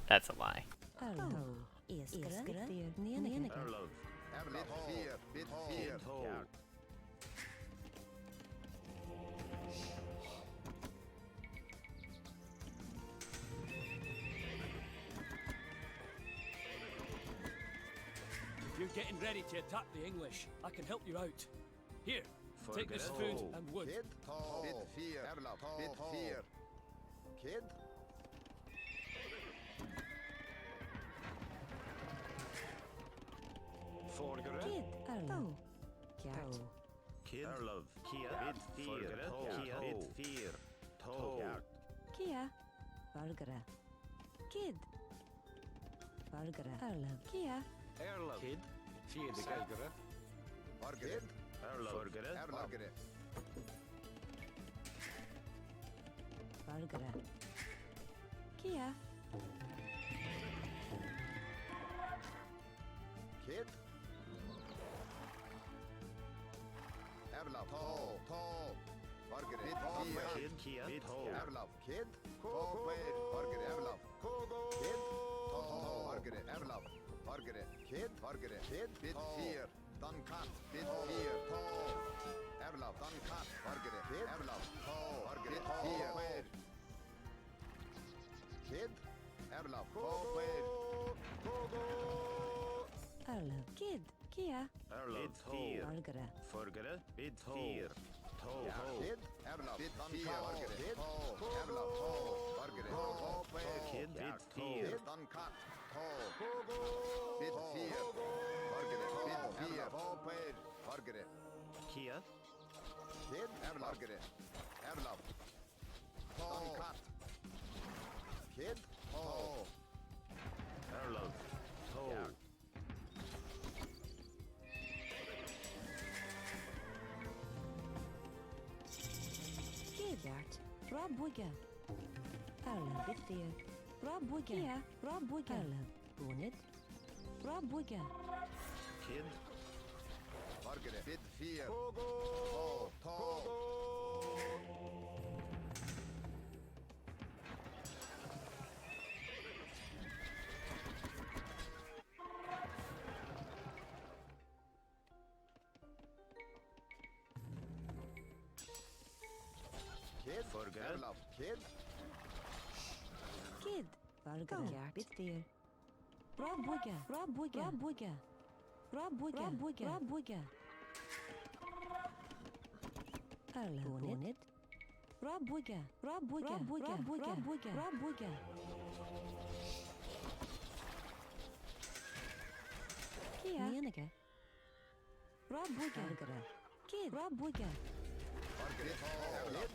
Speaker 2: That's a lie.
Speaker 4: Arlev. Eskere. Nenike.
Speaker 3: Erlov.
Speaker 5: Bit fear. Bit fear.
Speaker 3: To.
Speaker 6: If you're getting ready to attack the English, I can help you out. Here, take this
Speaker 3: Forget
Speaker 6: food
Speaker 3: it.
Speaker 6: and wood.
Speaker 5: Kid. Bit fear. Erlav. Bit fear. Kid.
Speaker 3: Forgere.
Speaker 4: Kid. Arlev. Kjart.
Speaker 3: Kid. Erlov. Kia. Bid fear. Kia. Bid fear. To.
Speaker 4: Kia. Vargere. Kid. Vargere. Arlev. Kia.
Speaker 3: Erlov. Kid. Fear.
Speaker 5: Vargere.
Speaker 3: Erlov. Forgere.
Speaker 5: Vargere.
Speaker 4: Vargere. Kia.
Speaker 5: Kid. Erlav. To. Vargere. Bit fear.
Speaker 3: Kid. Kia. Bid fear.
Speaker 5: Erlav. Kid. Vargere. Erlav. Kid. Vargere. Erlav. Vargere. Kid. Vargere. Kid. Bit fear. Dankat. Bit fear. Erlav. Dankat. Vargere. Kid. Erlav. Vargere. Bit fear. Kid. Erlav.
Speaker 4: Arlev. Kid. Kia.
Speaker 3: Erlov. Fear.
Speaker 4: Vargere.
Speaker 3: Forgere. Bid fear. To.
Speaker 5: Kid. Erlav. Bit fear. Vargere. Kid. Erlav. Vargere.
Speaker 3: Kid. Bid fear.
Speaker 5: Kid. Dankat. Bit fear. Vargere. Bit fear. Vargere.
Speaker 3: Kia.
Speaker 5: Kid. Erlav. Vargere. Erlav. Dankat. Kid.
Speaker 3: Erlov. To.
Speaker 4: Kjart. Rabuge. Arlev. Bitfir. Rabwiga. Kia. Rabwiga. Erlab. Bonnet. Rabwiga.
Speaker 3: Kid.
Speaker 5: Fargere. Bid 4. Togo. Togo. Kid.
Speaker 3: Fargere.
Speaker 5: Erlab. Kid.
Speaker 4: Kid. Fargere. Bitfir. Rabwiga. Rabwiga. Rabwiga. Rabwiga. Rabwiga. Rabwiga. Erlab. Bonnet. Rabwiga. Rabwiga. Rabwiga. Rabwiga. Rabwiga. Kia. Nienige. Rabwiga. Fargere. Kid. Rabwiga.
Speaker 5: Fargere. Erlab.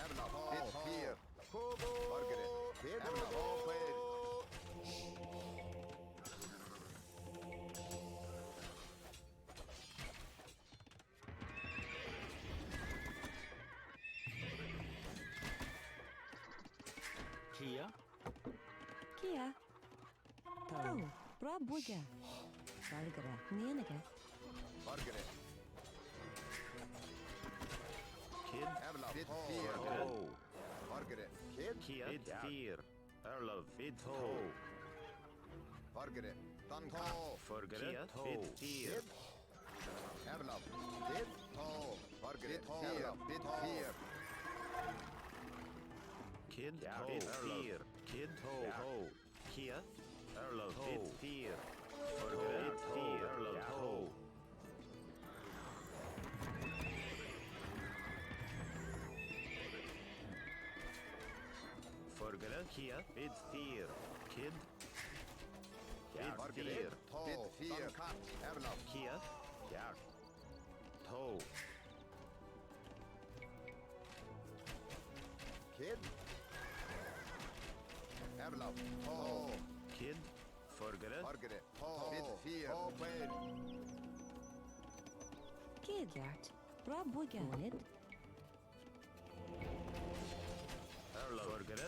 Speaker 5: Erlab. Bid 4. Fargere. Kid. Erlab.
Speaker 3: Kia.
Speaker 4: Kia. Tau. Rabwiga. Fargere. Nienige.
Speaker 5: Fargere.
Speaker 3: Kid.
Speaker 5: Erlab. Bid 4.
Speaker 3: Fargere.
Speaker 5: Fargere. Kid.
Speaker 3: Kia. Bid 4. Erlov. Bid 2.
Speaker 5: Fargere. Dankan.
Speaker 3: Fargere. Bid 4.
Speaker 5: Erlab. Bid 2. Fargere. Erlab. Bid 4.
Speaker 3: Kid. Bid 4. Kid. Kia. Erlov. Bid 4. Fargere. Bid 4. Erlov. Fargere. Kia. Bid 4. Kid. Bid
Speaker 5: Fargere.
Speaker 3: 4.
Speaker 5: Bid 4. Dankan. Erlab.
Speaker 3: Kia. Toe.
Speaker 5: Kid. Erlab. 2.
Speaker 3: Kid. Fargere.
Speaker 5: Fargere. Bid 4.
Speaker 4: Kid. Gert. Rabwiga. Bonnet.
Speaker 3: Erlov. Fargere.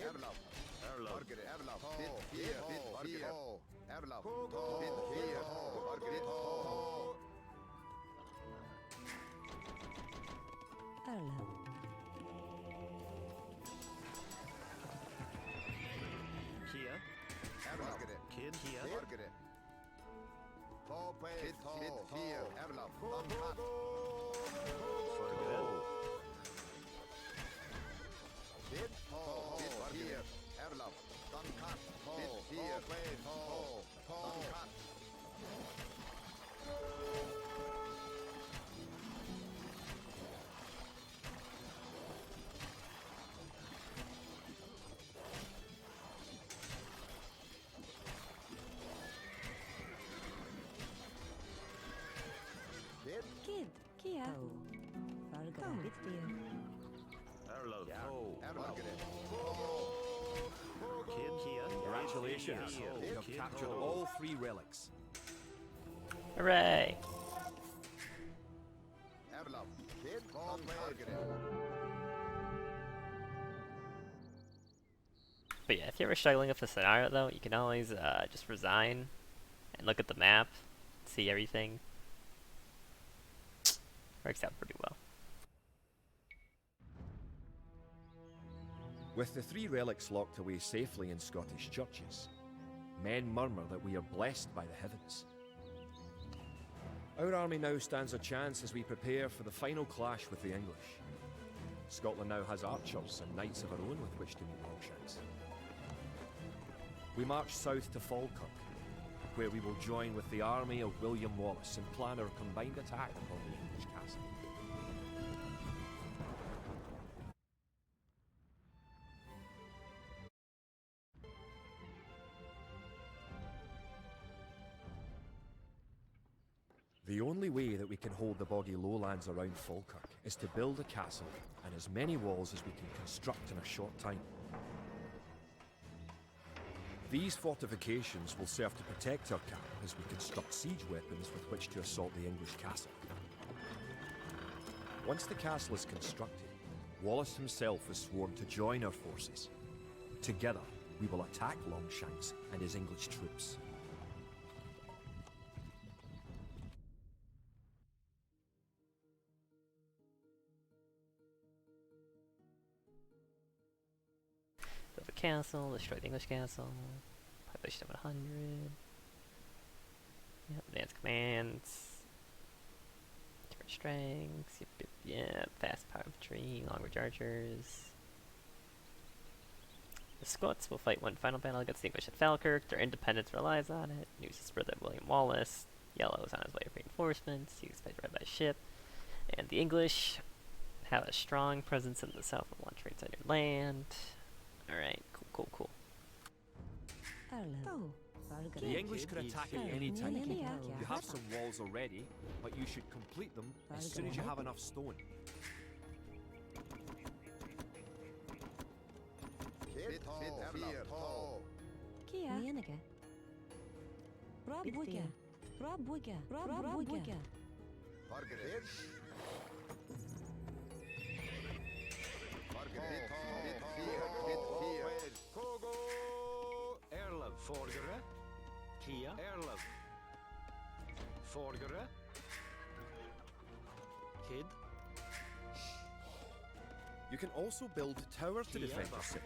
Speaker 5: Erlab.
Speaker 3: Erlov.
Speaker 5: Fargere. Erlab. Bid 4. Bid 4. Erlab. Bid 4. Fargere.
Speaker 4: Erlab.
Speaker 3: Kia.
Speaker 5: Fargere.
Speaker 3: Kid. Kia.
Speaker 5: Fargere. Bid 4. Erlab. Dankan.
Speaker 3: Fargere.
Speaker 5: Bid 4. Erlab. Dankan. Bid 4. Dankan. Kid.
Speaker 4: Kid. Kia. Tau. Fargere. Bitfir.
Speaker 3: Erlov. Toe.
Speaker 5: Erlab.
Speaker 3: Kid. Kia.
Speaker 1: Congratulations.
Speaker 3: Kia.
Speaker 1: You have
Speaker 3: Kid.
Speaker 1: captured
Speaker 3: Toe.
Speaker 1: all 3 relics.
Speaker 2: Hooray!
Speaker 5: Erlab. Kid. Fargere.
Speaker 2: But yeah, if you're ever struggling with the scenario though, you can always just resign and look at the map, see everything. Works out pretty well.
Speaker 1: With the 3 relics locked away safely in Scottish churches, men murmur that we are blessed by the heavens. Our army now stands a chance as we prepare for the final clash with the English. Scotland now has archers and knights of our own with which to meet Longshanks. We march south to Falkirk, where we will join with the army of William Wallace and plan our combined attack upon the English castle. The only way that we can hold the boggy lowlands around Falkirk is to build a castle and as many walls as we can construct in a short time. These fortifications will serve to protect our camp as we construct siege weapons with which to assault the English castle. Once the castle is constructed, Wallace himself has sworn to join our forces, Together, we will attack Longshanks and his English troops.
Speaker 2: Build a castle, destroy the English castle. Population of 100. Yep, advanced commands. Different strengths. Yep, fast power infantry, long range archers. The Scots will fight one final battle against the English at Falkirk. Their independence relies on it. News is spread that William Wallace. Yellow is on his way of reinforcements. He expects red by ship. And the English have a strong presence in the south and want trades on your land. Alright, cool.
Speaker 1: The English could attack at any time. You have some walls already, but you should complete them as soon as you have enough stone.
Speaker 3: Erlov Forgere. Kia. Erlov. Forgere. Kid.
Speaker 1: You can also build towers to defend your city.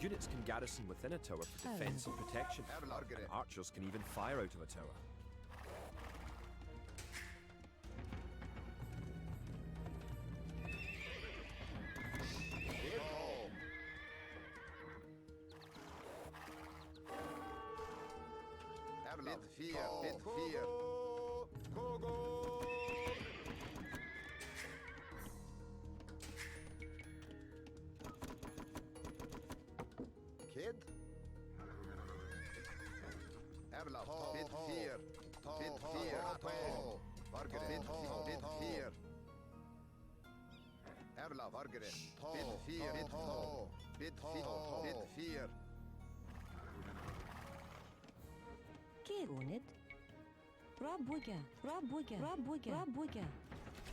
Speaker 1: Units can garrison within a tower for defense and protection. And archers can even fire out of a tower.
Speaker 5: Kid. Erlaf. Bit here. Bit here. Vargere. Bit here. Erlaf. Vargere. Bit here. Bit here.
Speaker 4: Kid. Unit. Rabuga.
Speaker 3: Forgere.
Speaker 4: Rabuga.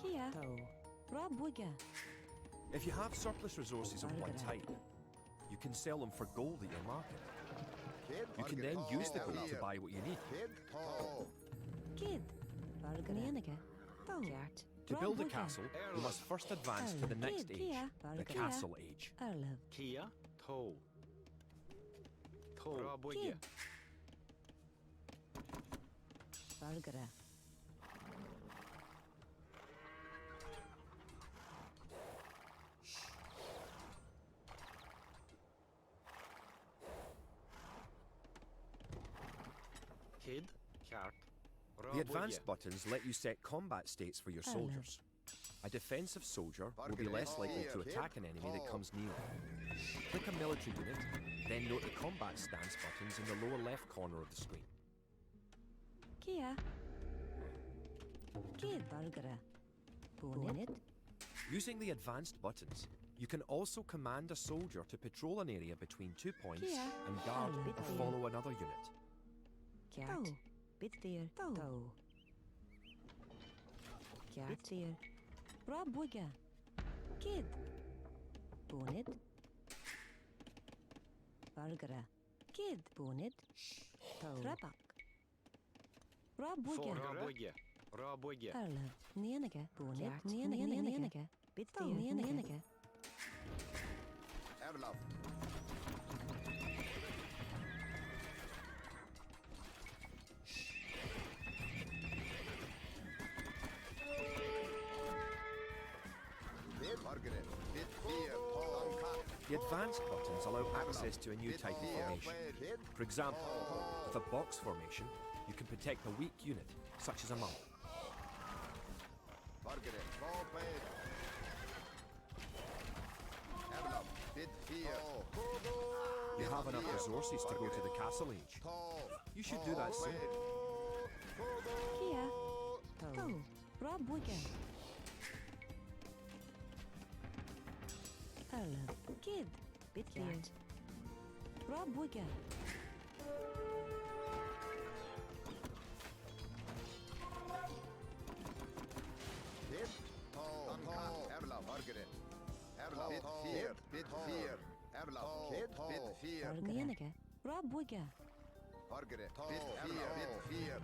Speaker 4: Kia. Rabuga.
Speaker 1: If you have surplus resources of one type, you can sell them for gold at your market. You can then use the gold to buy what you need.
Speaker 4: Kid.
Speaker 1: To build a castle, you must first advance to the next age, the Castle Age.
Speaker 3: Kia. To. Rabuge.
Speaker 4: Kid. Vargara.
Speaker 3: Kid. Kart.
Speaker 1: The advanced buttons let you set combat states for your soldiers. A defensive soldier will be less likely to attack an enemy that comes near. Click a military unit, then note the combat stance buttons in the lower left corner of the screen.
Speaker 4: Kia. Kid. Vargara. Unit.
Speaker 1: Using the advanced buttons, you can also command a soldier to patrol an area between 2 points
Speaker 4: Kia.
Speaker 1: and guard or follow another unit.
Speaker 4: Cat. Bittier. Toe. Cat. Bittier. Rabuga. Kid. Unit. Vargara. Kid. Unit. Toe. Trabak. Rabuga.
Speaker 3: Rabuge. Rabuge.
Speaker 4: Erlov. Nienige. Unit. Nienige. Bittier. Nienige.
Speaker 5: Erlaf.
Speaker 1: The advanced buttons allow access to a new type of formation. For example, with a box formation, you can protect a weak unit, such as a monk. You have enough resources to go to the Castle Age. You should do that soon.
Speaker 4: Kia. Toe. Rob Wigger. Erlov. Kid. Bitfield. Rob Wigger.
Speaker 5: Kid. Duncan. Erla. Margaret. Erla. Bit fear. Bit fear. Erla. Kid. Bit fear.
Speaker 4: Nienige. Rob Wigger.
Speaker 5: Margaret. Bit fear. Bit fear.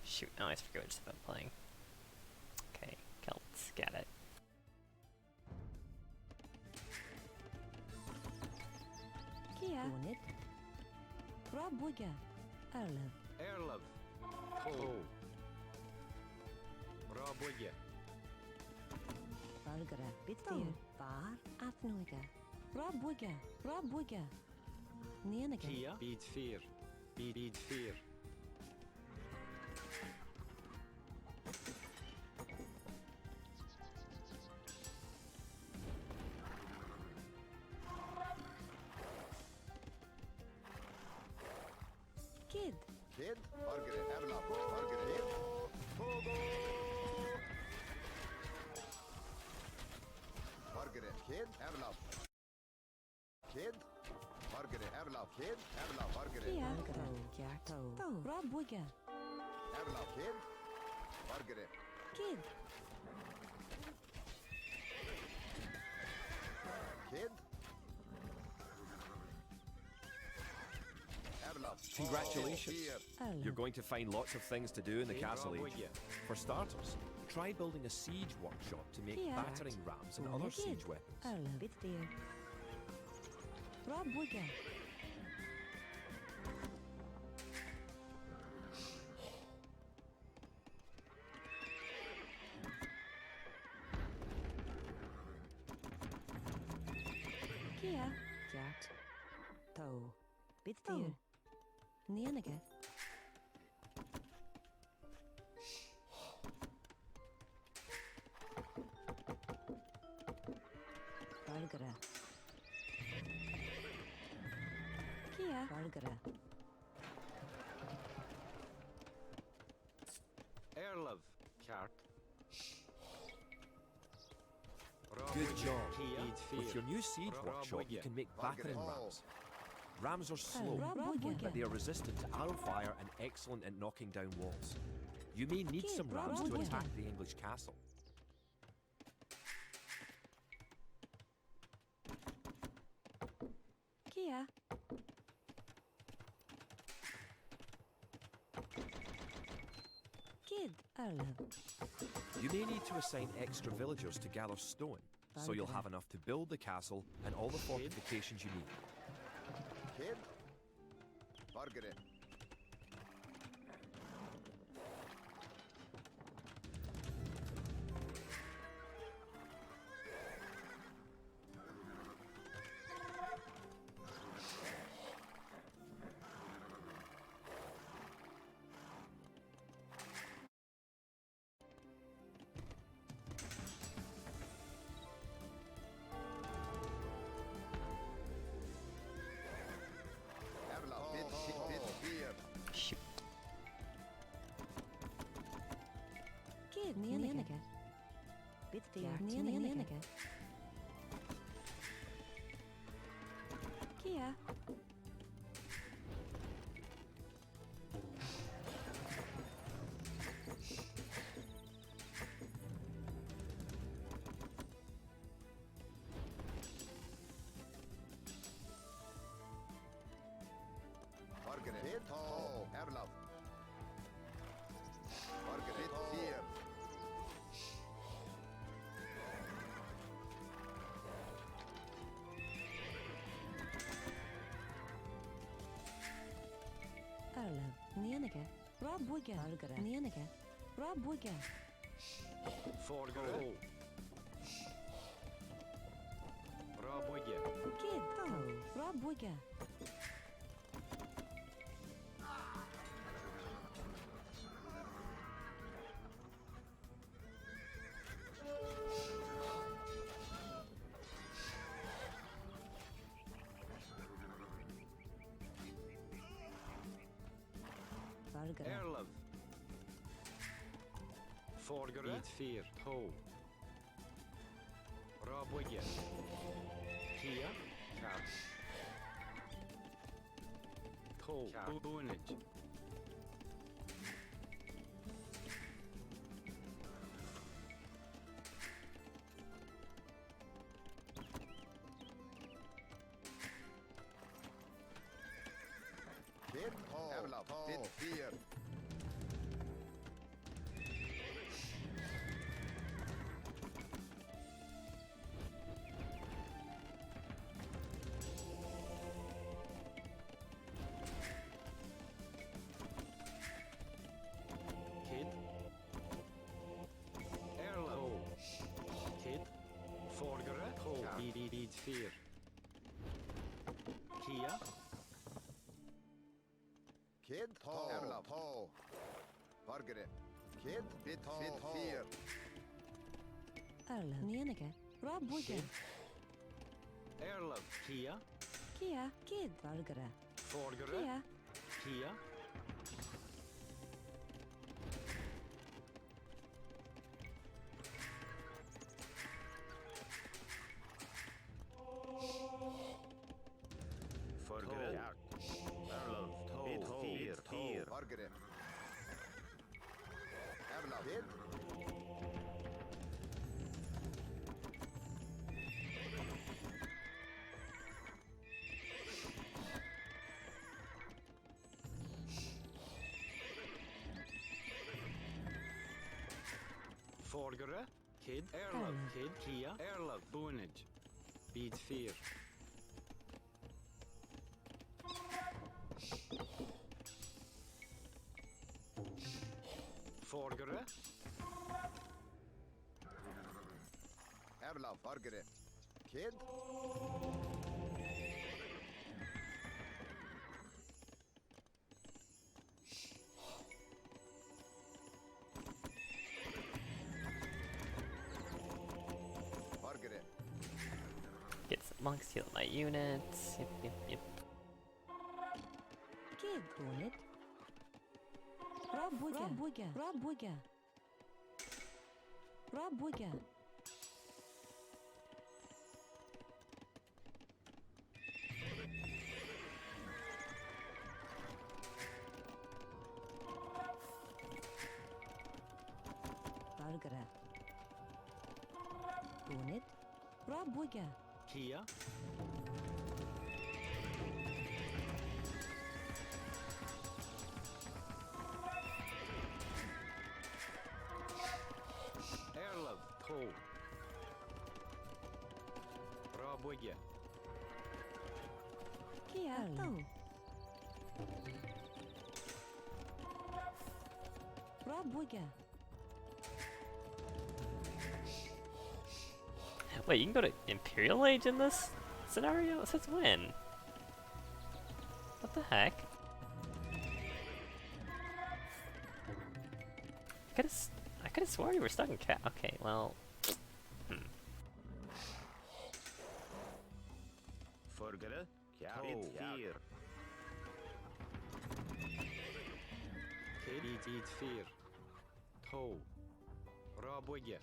Speaker 2: Shoot, I always forget which stuff I'm playing. Okay, Celts, got it.
Speaker 4: Kia. Unit. Rob Wigger. Erlov.
Speaker 3: Erlov. Ho. Rabwigge.
Speaker 4: Valgara. Bitfield. Var. Atnuiga. Rob Wigger. Rob Wigger. Nienige.
Speaker 3: Kia. Bid fear. Bid fear.
Speaker 4: Kid.
Speaker 5: Kid. Margaret. Erla. Margaret. Togo. Margaret. Kid. Erla. Kid. Margaret. Erla. Kid. Erla. Margaret.
Speaker 4: Kia. Kjarto. Rob Wigger.
Speaker 5: Erla. Kid. Margaret.
Speaker 4: Kid.
Speaker 5: Kid. Erla.
Speaker 1: Congratulations.
Speaker 4: Erlov.
Speaker 1: You're going to find lots of things to do in the
Speaker 3: Kid.
Speaker 1: castle age.
Speaker 3: Rabwigge.
Speaker 1: For starters, try building a siege workshop to make
Speaker 4: Here.
Speaker 1: battering rams and other
Speaker 4: Kid.
Speaker 1: siege weapons.
Speaker 4: Erlov. Bitfield. Rob Wigger. Kia. Kjart. Toe. Bitfield. Nienige. Valgara. Kia. Valgara.
Speaker 3: Erlov. Kart.
Speaker 1: Good job.
Speaker 3: Kia. Bid
Speaker 1: With
Speaker 3: fear.
Speaker 1: your new siege workshop, you can make battering rams. Rams are slow,
Speaker 4: Rob Wigger.
Speaker 1: but they are resistant to arrow fire and excellent at knocking down walls. You may need
Speaker 4: Kid,
Speaker 1: some
Speaker 4: Rob
Speaker 1: rams to
Speaker 4: Wigger.
Speaker 1: attack the English castle.
Speaker 4: Kia. Kid. Erlov.
Speaker 1: You may need to assign extra villagers to gather stone, so you'll have enough to build the castle and all the fortifications you need.
Speaker 5: Kid. Margaret. Erla. Bit fear.
Speaker 2: Shoot.
Speaker 4: Kid. Nienige. Bitfield. Nienige. Kia.
Speaker 5: Margaret. Kid. Erla. Margaret. Fear.
Speaker 4: Erlov. Nienige. Rob Wigger. Valgara. Nienige. Rob Wigger.
Speaker 3: Forgare. Rabwigge.
Speaker 4: Kid. Toe. Rob Wigger. Fargere.
Speaker 3: Erlov. Forgere. Bit 4. To. Rabwigge. Kia. Cat. To. Boonage.
Speaker 5: Kid, Erlov, bit 4.
Speaker 3: Kid. Erlov. Kid. Forgere. To. Bit 4. Kia.
Speaker 5: Kid, Erlov, Fargere. Kid, bit 4.
Speaker 4: Erlen. Nienige. Rabwigge.
Speaker 3: Erlov. Kia.
Speaker 4: Kia. Kid. Fargere.
Speaker 3: Forgere.
Speaker 4: Kia.
Speaker 3: Kia. Forgere. Erlov. Bit 4.
Speaker 5: Fargere. Erlov, kid.
Speaker 3: Forgere. Kid. Erlov. Kid. Kia. Erlov. Boonage. Bit 4. Forgere.
Speaker 5: Erlov, Fargere. Kid. Fargere.
Speaker 2: Get some monks, heal my units. Yep.
Speaker 4: Kid. Bonnet. Rabwigge. Rabwigge. Rabwigge. Fargere. Bonnet. Rabwigge.
Speaker 3: Kia. Erlov. To. Rabwigge.
Speaker 4: Kia. Erlen. Rabwigge.
Speaker 2: Wait, you can go to Imperial Age in this scenario? Since when? What the heck? I could have sworn you were stuck in cat. Okay, well.
Speaker 3: Forgere. Bit 4. Kid. Bit 4. To. Rabwigge.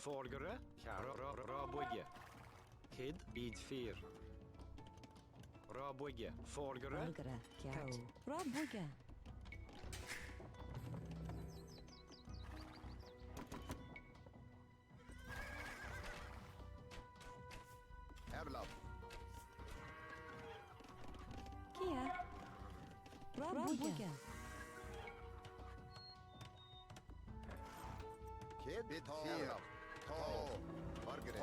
Speaker 3: Forgere. Rabwigge. Kid. Bit 4. Rabwigge. Forgere.
Speaker 4: Fargere. Cat. Rabwigge.
Speaker 5: Erlov.
Speaker 4: Kia. Rabwigge.
Speaker 5: Kid, bit 4. To. Fargere.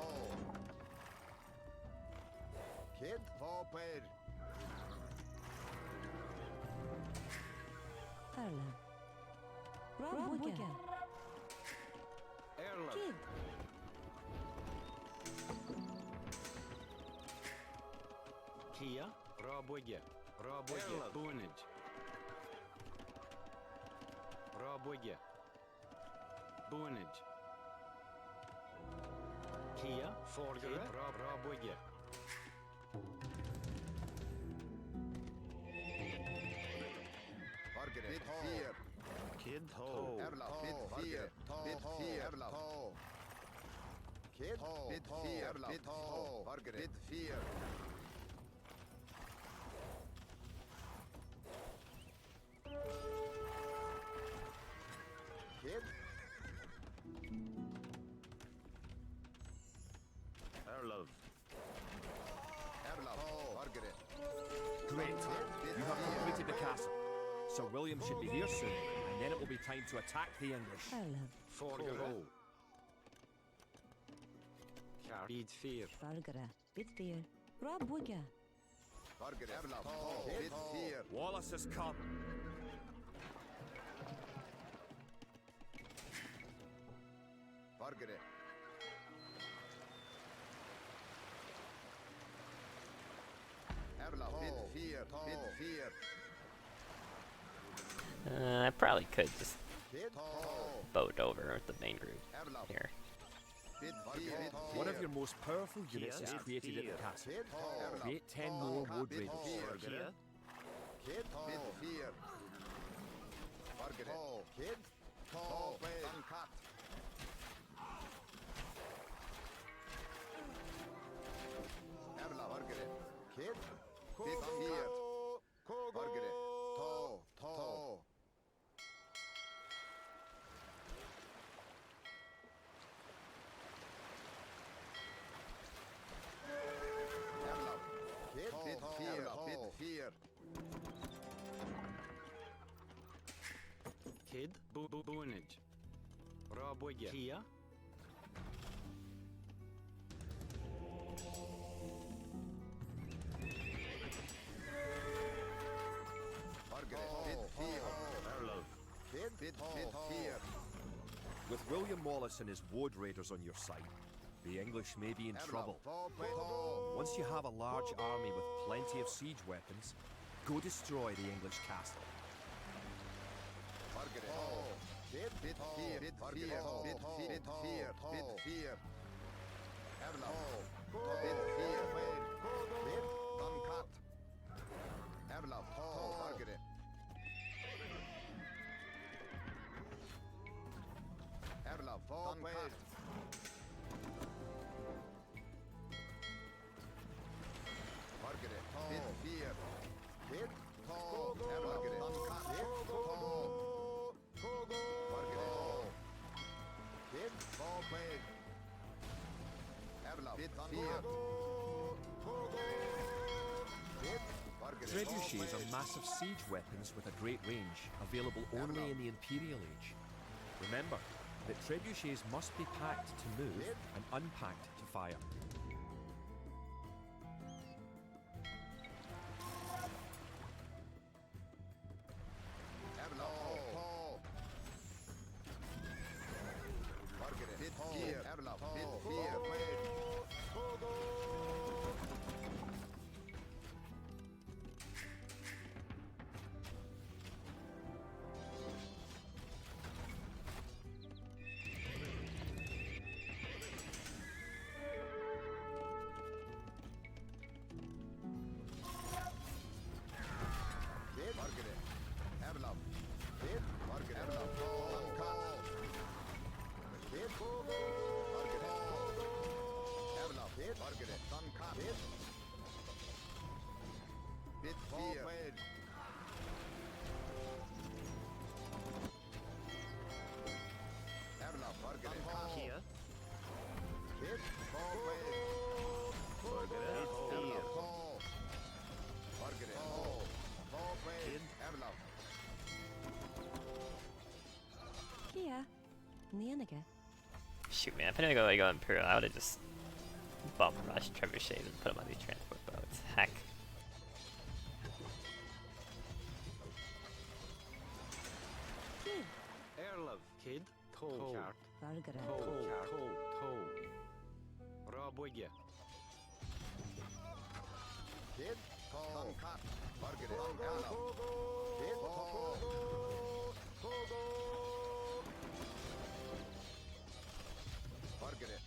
Speaker 5: Kid, Våper.
Speaker 4: Erlen. Rabwigge.
Speaker 3: Erlov.
Speaker 4: Kid.
Speaker 3: Kia. Rabwigge. Rabwigge. Boonage. Rabwigge. Boonage. Kia. Forgere. Rabwigge.
Speaker 5: Fargere. Bit vier.
Speaker 3: Kid ho.
Speaker 5: Erlaf, bit vier. Bit vier. Erlaf. Kid, bit vier. Bit ho. Margaret, bit vier. Kid,
Speaker 3: Erlov.
Speaker 5: Erlaf, Margaret.
Speaker 1: Great. You have completed the castle. Sir William should be here soon, and then it will be time to attack the English.
Speaker 4: Erlov.
Speaker 3: Forgere. Bid fear.
Speaker 4: Fargara. Bitfir. Rabwiga.
Speaker 5: Margaret, Erlaf, bit vier.
Speaker 1: Wallace has come.
Speaker 5: Margaret. Erlaf, bit vier. Bit vier.
Speaker 2: I probably could just
Speaker 5: Kid,
Speaker 2: boat over with the main group
Speaker 5: Erlaf,
Speaker 2: here.
Speaker 5: bit vier.
Speaker 1: One of your most powerful units is
Speaker 3: Kia,
Speaker 1: created at the
Speaker 3: fear.
Speaker 1: castle.
Speaker 5: Kid, Erlaf.
Speaker 1: Create 10 more wood
Speaker 5: Bit
Speaker 1: raiders.
Speaker 5: vier.
Speaker 3: Forgere.
Speaker 5: Kid, bit vier. Margaret. Kid, uncut. Erla, Margaret. Kid, bit vier. Margaret. To. Erla. Kid, bit vier. Bit vier.
Speaker 3: Kid. Boonage. Rabwige. Kia.
Speaker 5: Margaret, bit vier.
Speaker 3: Erlov.
Speaker 5: Kid, bit vier.
Speaker 1: With William Wallace and his wood raiders on your side, the English may be in trouble. Once you have a large army with plenty of siege weapons, go destroy the English castle.
Speaker 5: Margaret. Kid, bit vier. Bit vier. Bit vier. Bit vier. Erla. Bit vier. Kid, uncut. Erla. Margaret. Erla. Uncut. Margaret. Bit vier. Kid, Erla. Uncut. Margaret. Kid, Erla. Bit vier. Kid, Margaret.
Speaker 1: Trebuchets are massive siege weapons with a great range, available only in the Imperial Age. Remember that trebuchets must be packed to move and unpacked to fire.
Speaker 5: Erla. Margaret. Bit vier. Erla. Bit vier. Kid, Margaret. Erla. Kid, Margaret. Erla. Uncut. Kid, Margaret. Erla. Kid, Margaret. Uncut. Kid. Bit vier. Erla. Margaret.
Speaker 3: Kia.
Speaker 5: Kid,
Speaker 3: Forgere. Fear.
Speaker 5: Margaret.
Speaker 3: Kid.
Speaker 5: Erla.
Speaker 4: Kia. Nianaga.
Speaker 2: Shoot, man, if I didn't go Imperial, I would have just bum rushed trebuchets and put them on these transport boats. Heck.
Speaker 4: Kid.
Speaker 3: Erlov. Kid. Tow.
Speaker 4: Fargara.
Speaker 3: Tow. Rabwige.
Speaker 5: Kid, uncut. Margaret. Erla. Kid, Margaret.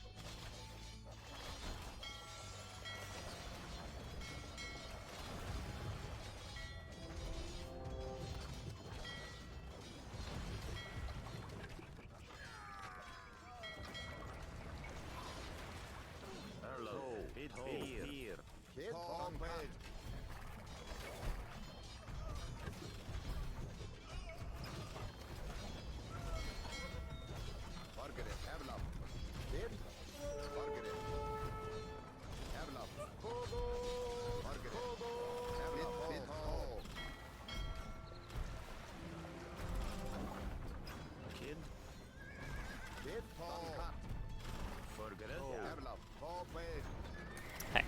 Speaker 2: Heck.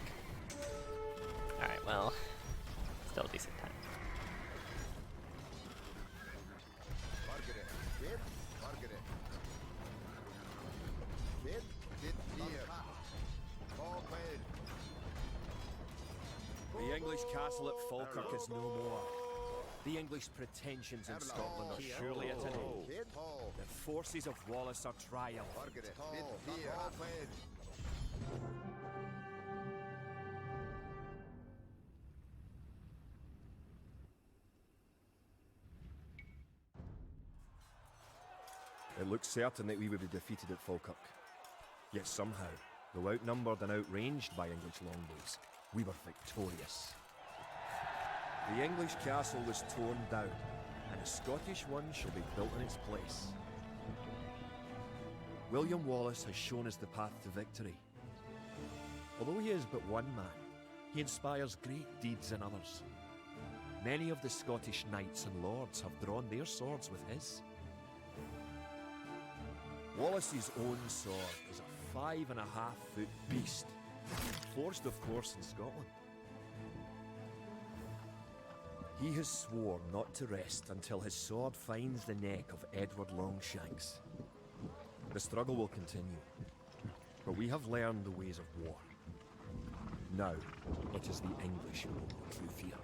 Speaker 2: Alright, well, still a decent time.
Speaker 1: The English castle at Falkirk is no more. The English pretensions in Scotland are surely at an end. The forces of Wallace are triumph. It looked certain that we would be defeated at Falkirk. Yet somehow, though outnumbered and outranged by English longbows, we were victorious. The English castle was torn down, and a Scottish one shall be built in its place. William Wallace has shown us the path to victory. Although he is but one man, he inspires great deeds in others. Many of the Scottish knights and lords have drawn their swords with his. Wallace's own sword is a 5.5-foot beast, forged of course in Scotland. He has sworn not to rest until his sword finds the neck of Edward Longshanks. The struggle will continue, but we have learned the ways of war. Now, it is the English who will go through fear.